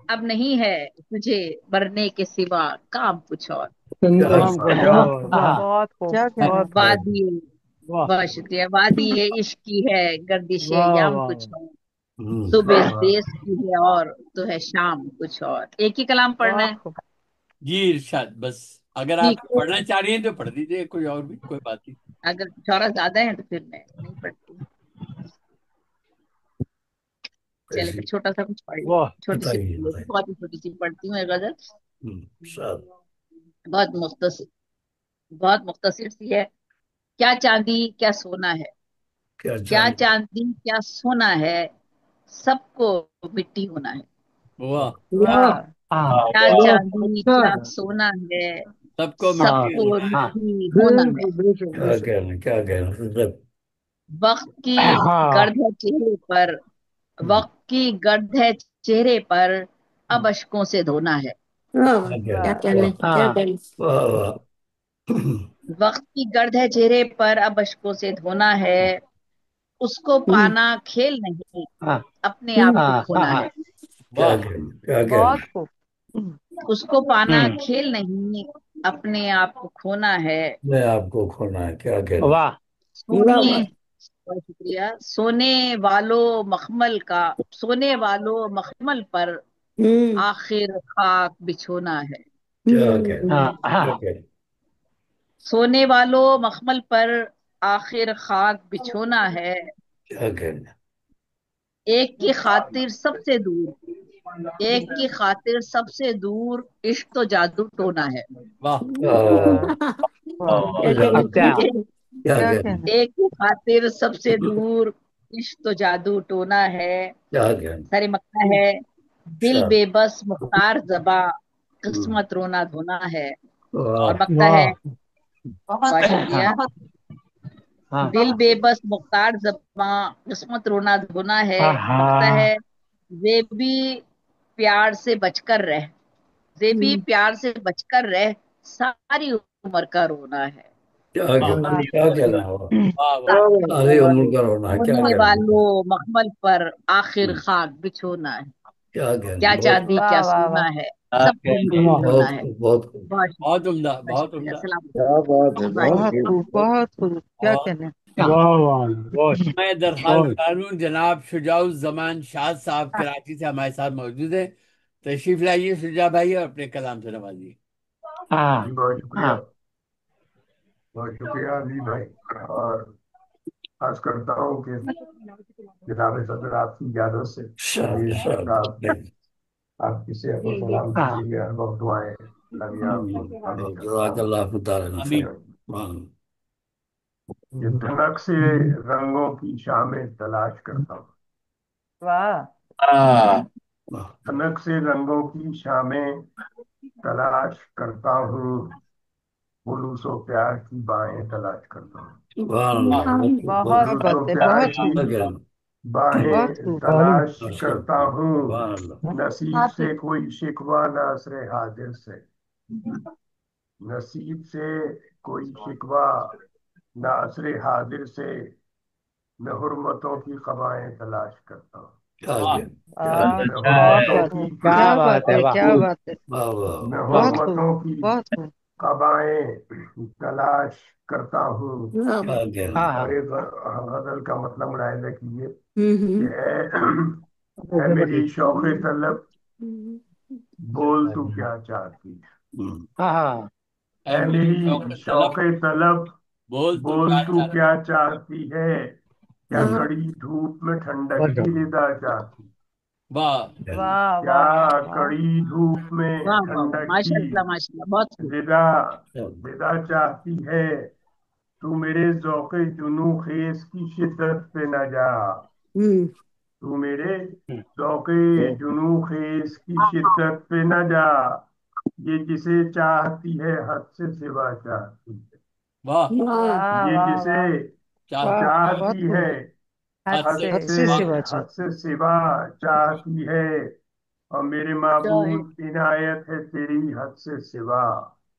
اب نہیں ہے تجھے مرنے کے سوا کام کچھ اور۔ کیا کام کہنا، کچھ ہاں اور ہاں بہت خوب کیا کہنا بہت کیا وادی واہ بہت شکریہ، وادی ہے عشق کی ہے گردش واہ ایام واہ کچھ اور، کہنا۔ صبح واہ اس واہ، دیس کی ہے اور تو ہے شام کچھ اور۔ ایک ہی کلام پڑھنا بہت ہے، خوب جی ارشاد، بس اگر آپ ٹھیک ہے، پڑھنا چاہ رہی ہیں تو پڑھ دیجیے، کوئی اور بھی کوئی بات نہیں۔ اگر چورا زیادہ ہیں تو پھر میں نہیں پڑھتی، چلے ایسی میں چھوٹا سا کچھ پڑھ واہ لیتی، چھوٹی سی بتائیے، پڑھ لیتی، بتائیے۔ بہت ہی چھوٹی سی پڑھتی ہوں ایک غزل، شاد، بہت مختصر، بہت مختصر سی ہے۔ کیا چاندی کیا سونا ہے، کیا کیا چاند، چاندی کیا سونا ہے، سب کو مٹی ہونا ہے. واہ واہ کیا بہت چاندی اچھا کیا سونا ہے، سب کو سب مٹی کو ہونا مٹی ہونا ہے. بالکل بے شک کیا بے شک. کہنا کیا کہنا. وقت کی گرد ہے چہرے پر، وقت کی گرد ہے چہرے پر، اب اشکوں سے دھونا ہے. کیا کہنا. واہ واہ. وقت کی گرد ہے چہرے پر، اب اشکوں سے دھونا ہے. اس کو پانا کھیل نہیں، اپنے آپ کو کھونا ہے. کیا واہ کہنا کیا کہنا. بہت خوب. اس کو پانا کھیل نہیں، اپنے آپ کو کھونا ہے. میں آپ کو کھونا ہے. کیا کہنا. واہ سونے بہت شکریہ. سونے والوں مخمل پر آخر خاک بچھونا ہے. کیا کہنا کیا کہنا. سونے والوں مخمل پر آخر خاک بچھونا ہے. کیا کہنا. ایک کی خاطر سب سے دور، ایک کی خاطر سب سے دور، عشق تو جادو ٹونا ہے. واہ اچھا کیا کیا کہنا کہنا. ایک کی خاطر سب سے دور، عشق تو جادو ٹونا ہے. کیا کہنا. سر مکہ ہے. دل اچھا. بے بس مختار زباں، قسمت رونا دھونا ہے. واہ. اور مکتا ہے. بہت بہت شکریہ. دل بے بس مختار زباں، قسمت رونا دھونا ہے. مکتا ہے. زیبی پیار سے بچ کر رہ، زیبی پیار سے بچ کر رہ، ساری عمر کا رونا ہے. کیا کہنا کیا کہنا. واہ واہ ساری عمر کا رونا. کیا سونے کہنا. والوں مخمل پر آخر خاک بچھونا ہے. کیا کہنا. کیا بہت چاندی کیا سونا ہے، سب کو مٹی ہونا بہت ہے. خوب بہت خوب. بہت بہت عمدہ شکریہ، بہت شکریہ. عمدہ. السلام کیا بات ہے. بہت علیکم. خوب بہت خوب. کیا اور کہنا. میں درخواست کروں جناب شجاع الزمان شاہ صاحب کراچی سے ہمارے ساتھ موجود ہیں. تشریف لائیے شجاع بھائی اور اپنے کلام سے نوازیے. جی بہت شکریہ. بہت شکریہ علی بھائی. اور عرض کرتا ہوں کہ جناب صدر آپ کی اجازت سے علی صاحب آپ کی صحت و سلام کے لیے ہر وقت دعائیں لگی آپ کو حاضر کرتا جزاک ہوں. اللہ تعالیٰ. آمین. یہ دھنک سے رنگوں کی شامیں تلاش کرتا ہوں، واہ دھنک سے رنگوں کی شامیں تلاش کرتا ہوں، خلوص و پیار کی باہیں تلاش کرتا ہوں. بہت خلوص و بات ہے. پیار بہت کی خوب. باہیں بہت خوب. تلاش کرتا ہوں. نصیب سے کوئی شکوہ نہ عصر حاضر سے، نصیب سے کوئی شکوہ نہ عصر حاضر سے، میں حرمتوں کی قبائیں تلاش کرتا ہوں. میں بہت حرمتوں بات کی ہے. کیا بات ہے. کیا بات ہے. میں بہت خوب. حرمتوں کی بہت خوب. قبائیں تلاش کرتا ہوں. اور ایک غزل کا مطلب ملاحظہ کیجیے کہ اے میری شوق طلب بول تو کیا چاہتی ہے. اے میری شوق طلب بول تو کیا چاہتی ہے. کیا کڑی دھوپ میں ٹھنڈک کی رضا چاہتی، واہ واہ کیا واہ واہ. کڑی دھوپ میں واہ واہ واہ. ٹھنڈک ماشاء کی اللہ ماشاء اللہ. بہت خوب. رضا چاہتی ہے. تو میرے ذوق جنوں خیز کی شدت پہ نہ جا، تو میرے ذوق جنوں خیز کی شدت پہ نہ جا. یہ جسے چاہتی ہے حد سے سوا چاہتی ہے. واہ واہ یہ واہ جسے واہ. واہ بہت چاہتی خوب. ہے حد حد سے سے حد سے سوا چاہیے. حد سے سوا چاہتی ہے. اور میرے معبود عنایت ہے تیری حد سے سوا.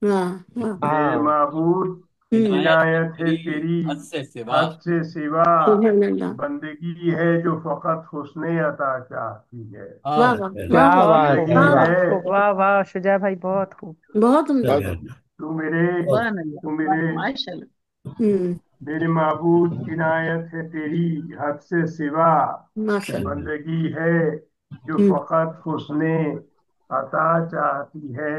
میرے معبود عنایت ہے عنایت ہے تیری تیری حد سے سوا. حد سے سوا. بندگی ہے جو فقط حسن عطا چاہتی ہے. واہ بہت خوب. بندگی بہت ہے. خوب. واہ واہ شجاع بھائی بہت خوب. تو میرے سبحان اللہ. تو میرے ماشاء اللہ. میرے معبود عنایت ہے تیری حد سے سوا. بندگی ہے جو فقط حسن عطا چاہتی ہے.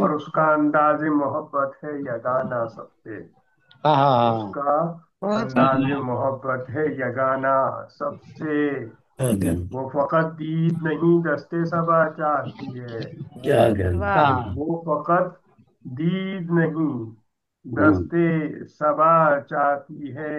اور اس کا انداز محبت ہے یگانہ سب سے. اس کا بہت خوب. انداز محبت ہے یگانہ سب سے. وہ فقط دید نہیں دستے صبا چاہتی ہے. واہ وہ فقط دید نہیں دستے صبا چاہتی ہے.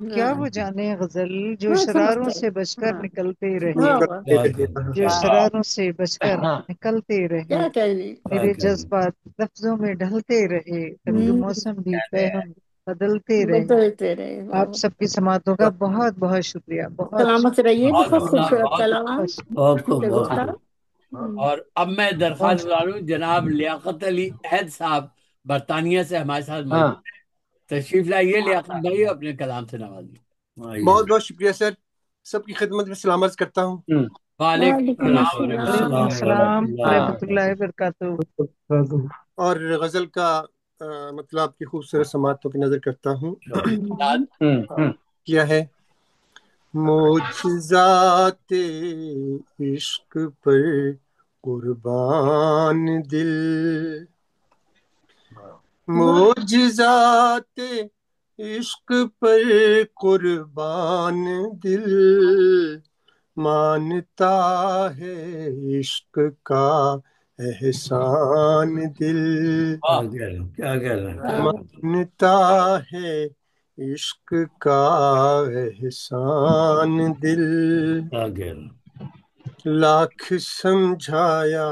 کیا وہ جانے غزل جو بہت شراروں سمجھتے سے بچ کر ہاں نکلتے رہے، واہ واہ جو شراروں سے بچ کر نکلتے رہے، کیا کہنے میرے جذبات لفظوں میں ڈھلتے رہے، رنگ موسم بھی پہلو بدلتے رہے۔ بدلتے رہے واہ آپ واہ سب کی سماعتوں کا بہت بہت شکریہ، بہت سلامت رہیے بہت بہت خوب، خوبصورت بہت خوب۔ کلام بہت بہت خوب سے بہت گفتہ خوب۔ اور اب میں درخواست ڈالوں جناب لیاقت علی عہد صاحب برطانیہ سے ہمارے ساتھ موجود ہیں، تشریف لائیے لیاقت بھائی، اپنے کلام سے نوازیے۔ بہت بہت شکریہ سر، سب کی خدمت میں سلام عرض کرتا ہوں۔ وعلیکم وعلیکم السلام ورحمۃ السلام وعلیکم اللہ السلام ورحمۃ وبرکاتہ۔ اللہ وبرکاتہ۔ اور غزل کا مطلب آپ کی خوبصورت سماعتوں کی نظر کرتا ہوں۔ کیا ہے؟ معجزات عشق پر قربان دل، معجزات عشق پر قربان دل، مانتا ہے عشق کا احسان دل، کیا کہہ رہے ہیں؟ مانتا ہے عشق کا احسان دل، کیا کہہ رہے ہیں؟ لاکھ سمجھایا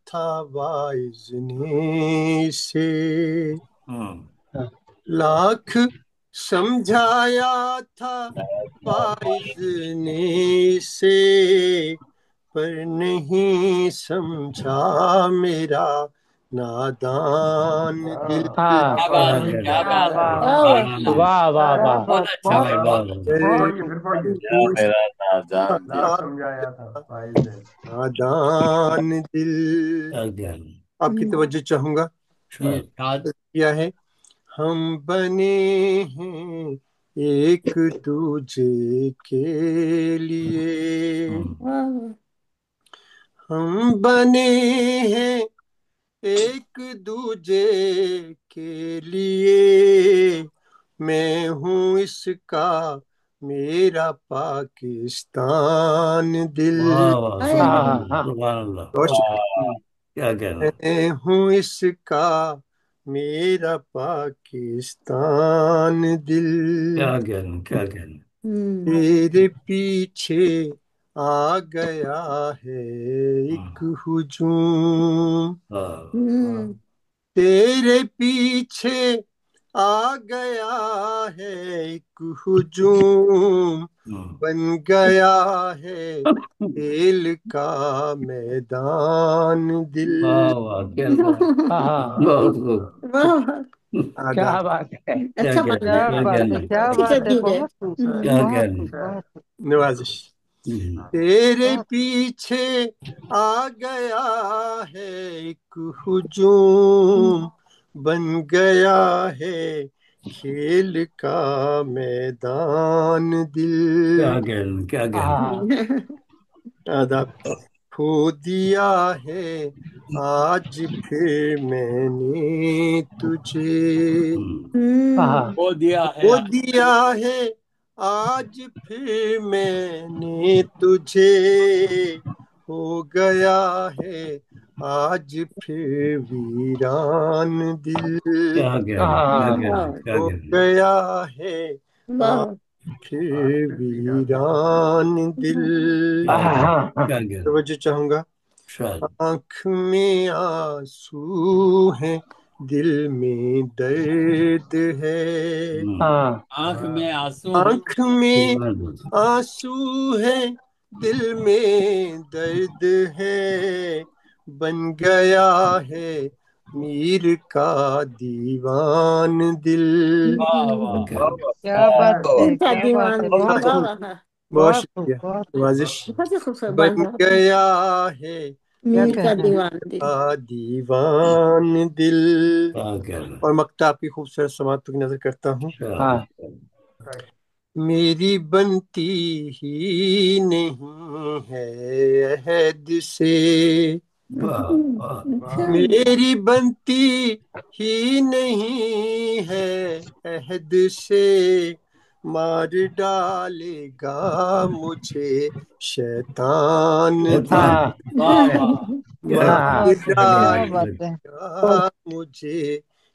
تھا واعظ نے سے، لاکھ سمجھایا تھا واعظ نے سے، پر نہیں سمجھا میرا نادان دل، کیا بات ہے، کیا بات ہے، واہ واہ واہ بہت اچھا بھائی، بہت پھر پڑھیے۔ لاکھ سمجھا سمجھایا تھا میرا فائز نے۔ نادان دل۔ آپ کی توجہ چاہوں گا، کیا ہے؟ ہم بنے ہیں ایک دوجے کے لیے، ہم بنے ہیں ایک دوجے کے لیے، میں ہوں اس کا میرا پاکستان دل، بہت شکریہ، کیا کہہ رہے ہیں؟ میں ہوں اس کا میرا پاکستان دل، کیا کہہ رہے ہیں؟ کیا کہہ رہے ہیں؟ تیرے پیچھے آ گیا ہے ایک ہجوم، تیرے پیچھے آ گیا ہے ایک ہجوم، بن گیا ہے کھیل کا میدان دل، بہت خوب، کیا بات ہے اچھا بن کیا رہا بات ہے، کیا اچھی بات ہے، ترتیب ہے بہت خوبصورت، کیا کہہ بہت رہے خوب، ہیں؟ بہت خوب۔ نوازش، تیرے پیچھے آ گیا ہے ایک ہجوم، بن گیا ہے کھیل کا میدان دل، کیا کہہ رہے ہیں؟ کیا کہہ رہے ہیں؟ آداب، کھو دیا ہے آج پھر میں نے تجھے، وہ دیا ہے کھو دیا ہے آج پھر میں نے تجھے، ہو گیا ہے آج پھر ویران دل، کیا کہہ رہے ہیں؟ کیا کہہ رہے ہیں؟ کیا ہو کہہ رہے ہیں؟ گیا ہے واہ آج پھر ویران دل، کیا کہہ رہے ہیں؟ توجہ چاہوں گا، شاید آنکھ میں آنسو ہے دل میں درد ہے، آنکھ میں آنسو ہیں، آنکھ میں آنسو ہے دل میں درد ہے، بن گیا ہے میر کا دیوان دل، واہ واہ کیا بات ہے، ان کا کیا بات دیوان ہے، دل بہت واہ خوب، واہ بہت بہت خوب، شکریہ بہت خوب، نوازش، بہت ہی خوبصورت بن بن رہا گیا ہے کیا میر کا کہتے ہیں؟ دیوان دل دیوان دل، کیا کہہ رہے ہیں؟ اور مکتا آپ کی خوبصورت سماعتوں کی نظر کرتا ہوں، شاید میری بنتی ہی نہیں ہے عہد سے، واہ واہ، میری بنتی ہی نہیں ہے عہد سے، مار ڈالے گا مجھے شیطان دل، واہ واہ، مار کیا بات ہے، کیا ڈالے بات ہے، گا مجھے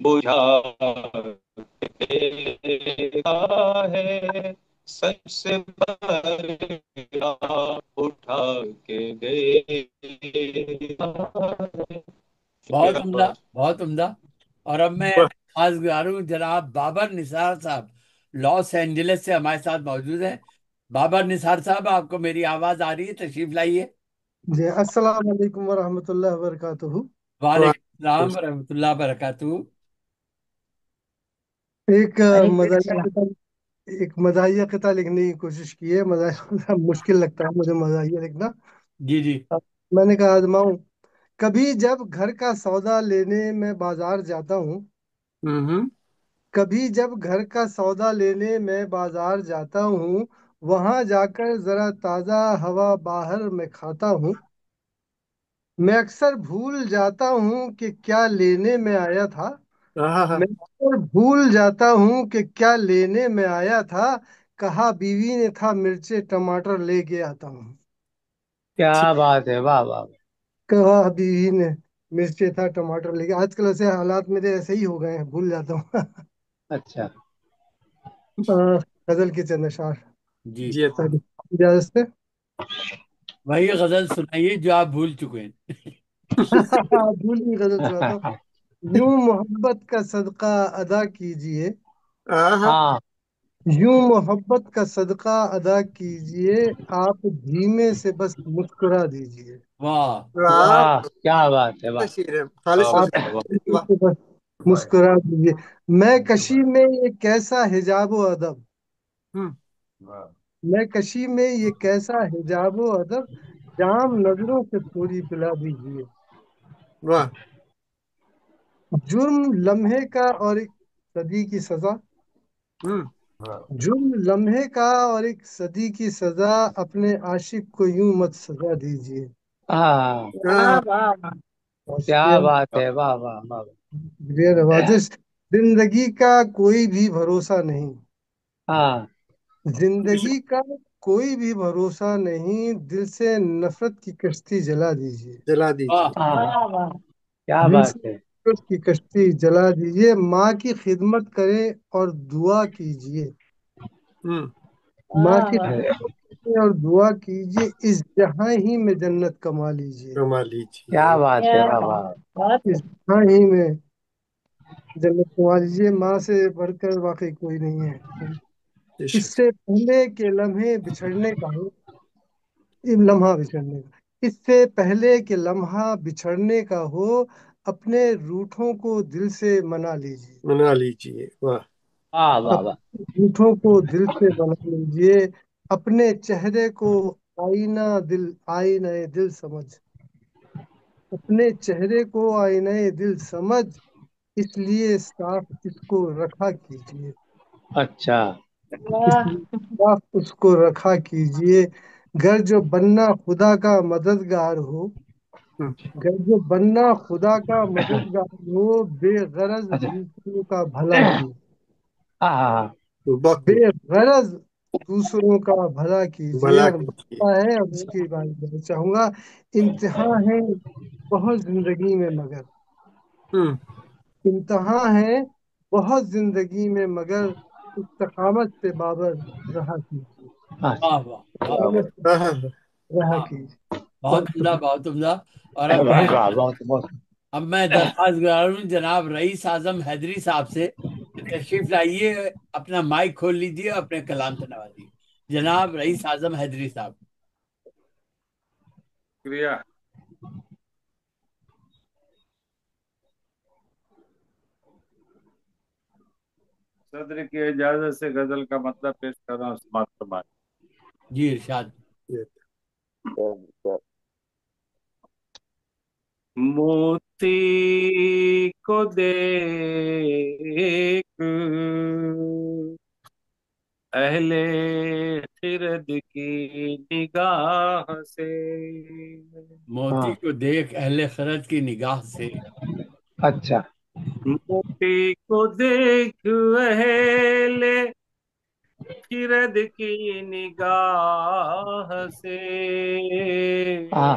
بجھا دیکھا ہے، سچ سے بھرا اٹھا کے دیکھا ہے۔ بہت شکریہ عمدہ، بہت عمدہ۔ اور اب میں خاص گزار ہوں جناب بابر نثار صاحب، لاس اینجلس سے ہمارے ساتھ موجود ہیں۔ بابر نثار صاحب، آپ کو میری آواز آ رہی ہے؟ تشریف لائیے۔ جی السلام علیکم ورحمۃ اللہ وبرکاتہ۔ وعلیکم السلام ورحمۃ اللہ وبرکاتہ۔ ایک وعلیکم مزاحیہ السلام۔ قطع ایک مزاحیہ قطع لکھنے کی کوشش کی ہے۔ مزاحیہ مشکل لگتا ہے مجھے مزاحیہ لکھنا۔ جی جی۔ میں نے کہا آزماؤں۔ کبھی جب گھر کا سودا لینے میں بازار جاتا ہوں، کبھی جب گھر کا سودا لینے میں بازار جاتا ہوں، وہاں جا کر ذرا تازہ ہوا باہر میں کھاتا ہوں، میں اکثر بھول جاتا ہوں کہ کیا لینے میں آیا تھا، میں اکثر بھول جاتا ہوں کہ کیا لینے میں آیا تھا، کہا بیوی نے تھا مرچے ٹماٹر لے کے آتا ہوں، کیا بات ہے، واہ واہ۔ کہا بیوی نے مرچے تھا ٹماٹر لے کے۔ آج کل ایسے حالات میرے ایسے ہی ہو گئے ہیں، بھول جاتا ہوں۔ اچھا غزل کے چند اشعار جی، اجازت سے۔ وہی غزل سنائیے جو آپ بھول چکے ہیں۔ بھول بھی غزل سناتا ہوں۔ یوں محبت کا صدقہ ادا کیجئے، ہاں یوں محبت کا صدقہ ادا کیجئے، آپ دھیمے سے بس مسکرا دیجئے، واہ واہ، کیا بات ہے، واہ خالص آپ دھیمے سے بس مسکرا دیجئے۔ میں کشی میں یہ کیسا حجاب و ادب، میں کشی میں یہ کیسا حجاب و ادب، جام نظروں سے تھوڑی پلا دیجئے، جرم لمحے کا اور ایک صدی کی سزا، جرم لمحے کا اور ایک صدی کی سزا، اپنے عاشق کو یوں مت سزا دیجئے۔ ہاں، واہ واہ واہ۔ بہت کیا شکریہ، بات ہے، واہ واہ واہ۔ شکریہ نوازش۔ زندگی کا کوئی بھی بھروسہ نہیں، ہاں زندگی کا کوئی بھی بھروسہ نہیں، دل سے نفرت کی کشتی جلا دیجئے، جلا دیجیے۔ ہاں، واہ واہ۔ کیا دل بات سے ہے۔ نفرت کی کشتی جلا دیجئے، ماں کی خدمت کریں اور دعا کیجئے، ماں واہ کی واہ۔ خدمت کریں اور دعا کیجئے، اس جہاں ہی میں جنت کما لیجئے، کما لیجیے۔ کیا بات کیا ہے، واہ بات واہ۔ ہے، بہت اس جہاں ہی میں جنت کما لیجئے۔ ماں سے بڑھ کر واقعی کوئی نہیں ہے۔ اس سے پہلے کے لمحے بچھڑنے کا ہو، لمحہ بچھڑنے کا، اس سے پہلے کہ لمحہ بچھڑنے کا ہو، اپنے روٹھوں کو دل سے منا لیجئے، منا لیجیے، واہ۔ واہ واہ واہ۔ اپنے روٹھوں کو دل سے بنا لیجئے، اپنے چہرے کو آئینہ دل سمجھ، اپنے چہرے کو آئینہ دل سمجھ، اس لیے صاف اس کو رکھا کیجئے، اچھا اس واہ۔ لیے صاف اس کو رکھا کیجئے، گر جو بننا خدا کا مددگار ہو، گر جو بننا خدا کا مددگار ہو، بے غرض اچھا، دوسروں کا بھلا کیجئے، ہاں ہاں بے غرض دوسروں کا بھلا کیجئے۔ بھلا اور کیجیے۔ بھلا ہے، اب اس کے بارے میں چاہوں گا، امتحان ہے بہت زندگی میں مگر، امتحان ہے بہت زندگی میں مگر، استقامت سے بابر رہا کیجئے، ہاں، واہ واہ واہ واہ۔ استقامت سے رہا ہاں، کیجئے۔ بہت بہت عمدہ، شکریہ۔ بہت عمدہ۔ اور واہ واہ، بہت بہت۔ اب میں درخواست گزار ہوں جناب رئیس اعظم حیدری صاحب سے کہ تشریف لائیے، اپنا مائک کھول لیجیے، اپنے کلام سے نوازیے۔ جناب رئیس اعظم حیدری صاحب۔ شکریہ۔ صدر کی اجازت سے غزل کا مطلب پیش کر رہا ہوں، سماعت فرمائیں۔ جی ارشاد۔ موتی کو دیکھ اہل خرد کی نگاہ سے، موتی کو دیکھ اہل خرد کی نگاہ سے، اچھا موتی کو دیکھ اہل خرد کی نگاہ سے، ہاں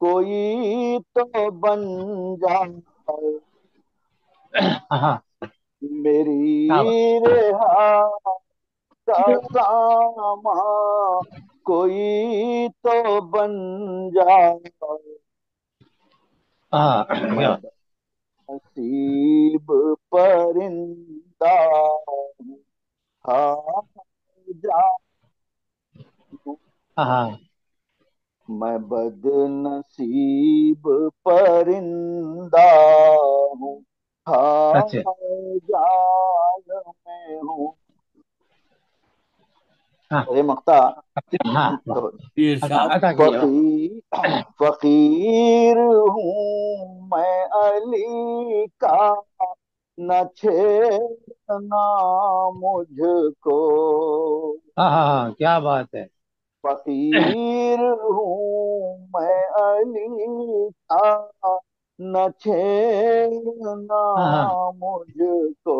کوئی تو بن جائے میری رہا کا سامان کوئی تو بن جائے میں نصیب پرندہ ہاں جا میں بد نصیب پرندہ ہوں ہاں جال میں ہوں یہ مقطع فقیر ہوں میں علی کا نہ چھیڑنا مجھ کو کیا بات ہے فقیر ہوں میں علی کا نہ چھیڑنا مجھ کو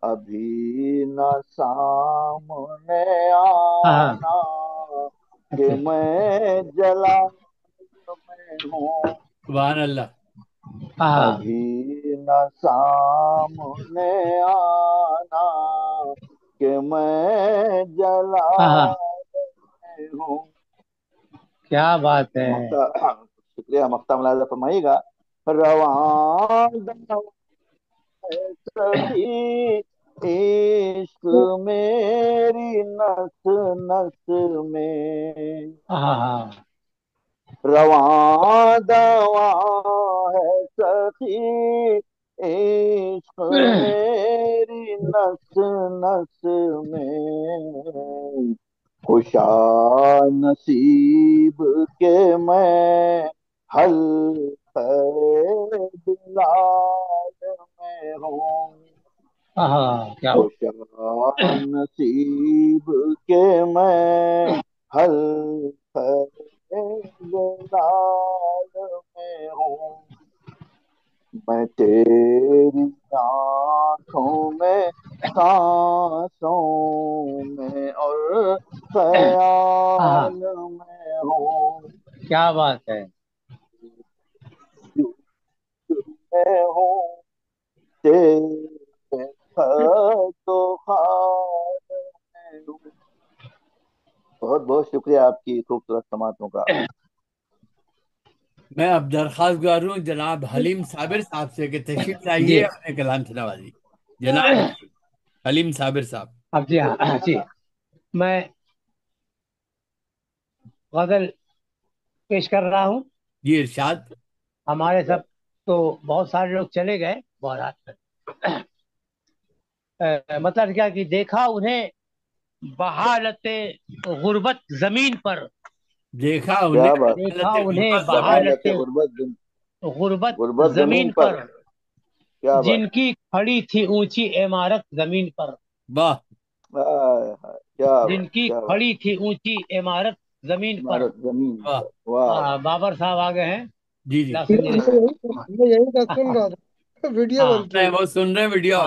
ابھی نہ سامنے آنا کہ میں جلال میں ہوں سبحان اللہ ابھی نہ سامنے آنا کہ میں جلال میں ہوں کیا بات ہے شکریہ مقطع ملاحظہ فرمائیے گا رواں سخی عشق میری نس نس میں رواں دواں ہے سخی عشق میری نس نس میں خوشا نصیب کے میں حلقہ بلال میں ہوں خوشا نصیب کے میں حلقہ بلال میں ہوں میں تیری آنکھوں میں سانسوں میں اور خیال میں ہوں کیا بات ہے میں ہوں تیرے خط و خال میں ہوں بہت بہت شکریہ آپ کی خوبصورت سماعتوں کا میں اب درخواست گزار ہوں جناب حلیم صابر صاحب سے کہ تشریف لائیے اپنے کلام سے نوازی جناب حلیم صابر صاحب اب جی میں غزل پیش کر رہا ہوں جی ارشاد ہمارے سب تو بہت سارے لوگ چلے گئے بہت مطلب کیا کہ دیکھا انہیں بحالت غربت زمین پر دیکھا انہیں بحالت غربت زمین پر جن کی کھڑی تھی اونچی عمارت زمین پر جن کی کھڑی تھی اونچی عمارت زمین پر بابر صاحب آگے ہیں جی جی یہی کا سن رہا تھا ویڈیو بن رہی وہ سن رہے ویڈیو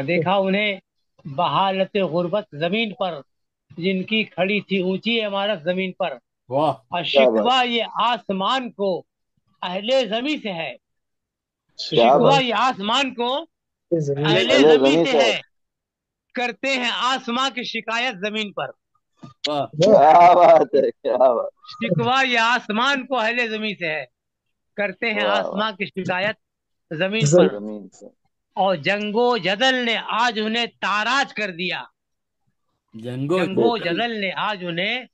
دیکھا انہیں بحالت غربت زمین پر جن کی کھڑی تھی اونچی عمارت زمین پر اور شکوہ یہ آسمان کو اہل زمین سے ہے شکوہ یہ آسمان کو اہل زمین سے ہے کرتے ہیں آسمان کی شکایت زمین پر شکوہ یہ آسمان کو اہل زمین سے ہے کرتے ہیں آسمان کی شکایت زمین پر اور جنگ و جدل نے آج انہیں تاراج کر دیا جنگ و جدل نے آج انہیں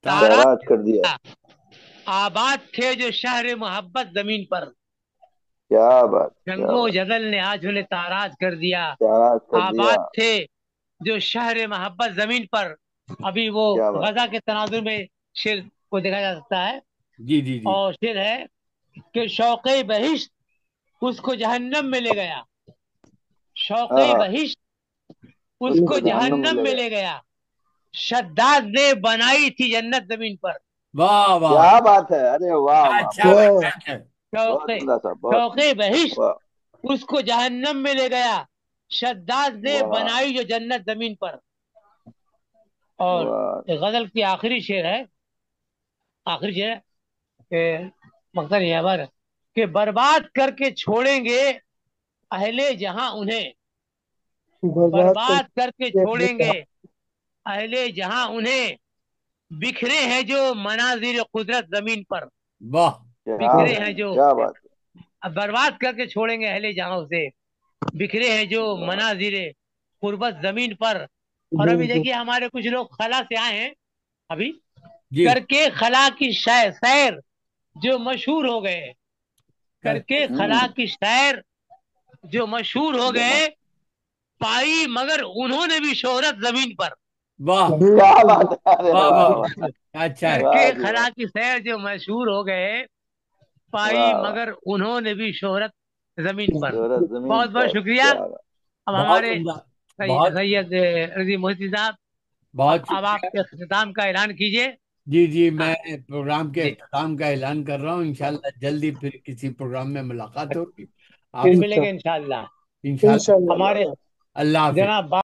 تاراج کر دیا آباد تھے جو شہر محبت زمین پر کیا بات جنگ و جدل نے آج انہیں تاراج کر دیا آباد تھے جو شہر محبت زمین پر ابھی وہ غزہ کے تناظر میں شعر کو دیکھا جا سکتا ہے جی جی جی اور شعر ہے کہ شوق بہشت اس کو جہنم میں لے گیا شوق بہشت اس کو جہنم میں لے گیا شداد نے بنائی تھی جنت زمین پر واہ واہ کیا بات ہے ارے واہ شوق بہشت اس کو جہنم میں لے گیا شداد نے بنائی جو جنت زمین پر اور غزل کی آخری شعر ہے آخری جو ہے کہ مقصد یہ ہے کہ برباد کر کے چھوڑیں گے اہل جہاں انہیں، برباد کر کے چھوڑیں گے اہل جہاں انہیں، بکھرے ہیں جو مناظر قدرت زمین پر، بکھرے ہیں جو برباد کر کے چھوڑیں گے اہل جہاں اسے، بکھرے ہیں جو مناظر قربت زمین پر۔ اور ابھی دیکھیے ہمارے کچھ لوگ خلا سے آئے ہیں ابھی، کر کے خلا کی سیر جو مشہور ہو گئے، کر کے خلا کی سیر جو مشہور ہو گئے، پائی مگر انہوں نے بھی شہرت زمین پر۔ واہ کر کے خلا کی سیر جو مشہور ہو گئے، پائی مگر انہوں نے بھی شہرت زمین پر۔ بہت بہت شکریہ۔ اب ہمارے سید رضی محتی صاحب، اب آپ کے اختتام کا اعلان کیجئے۔ جی میں پروگرام کے اختتام کا اعلان کر رہا ہوں۔ انشاءاللہ جلدی پھر کسی پروگرام میں ملاقات ہوگی، پھر ملیں گے انشاءاللہ۔ انشاءاللہ۔ ہمارے اللہ حافظ۔ جناب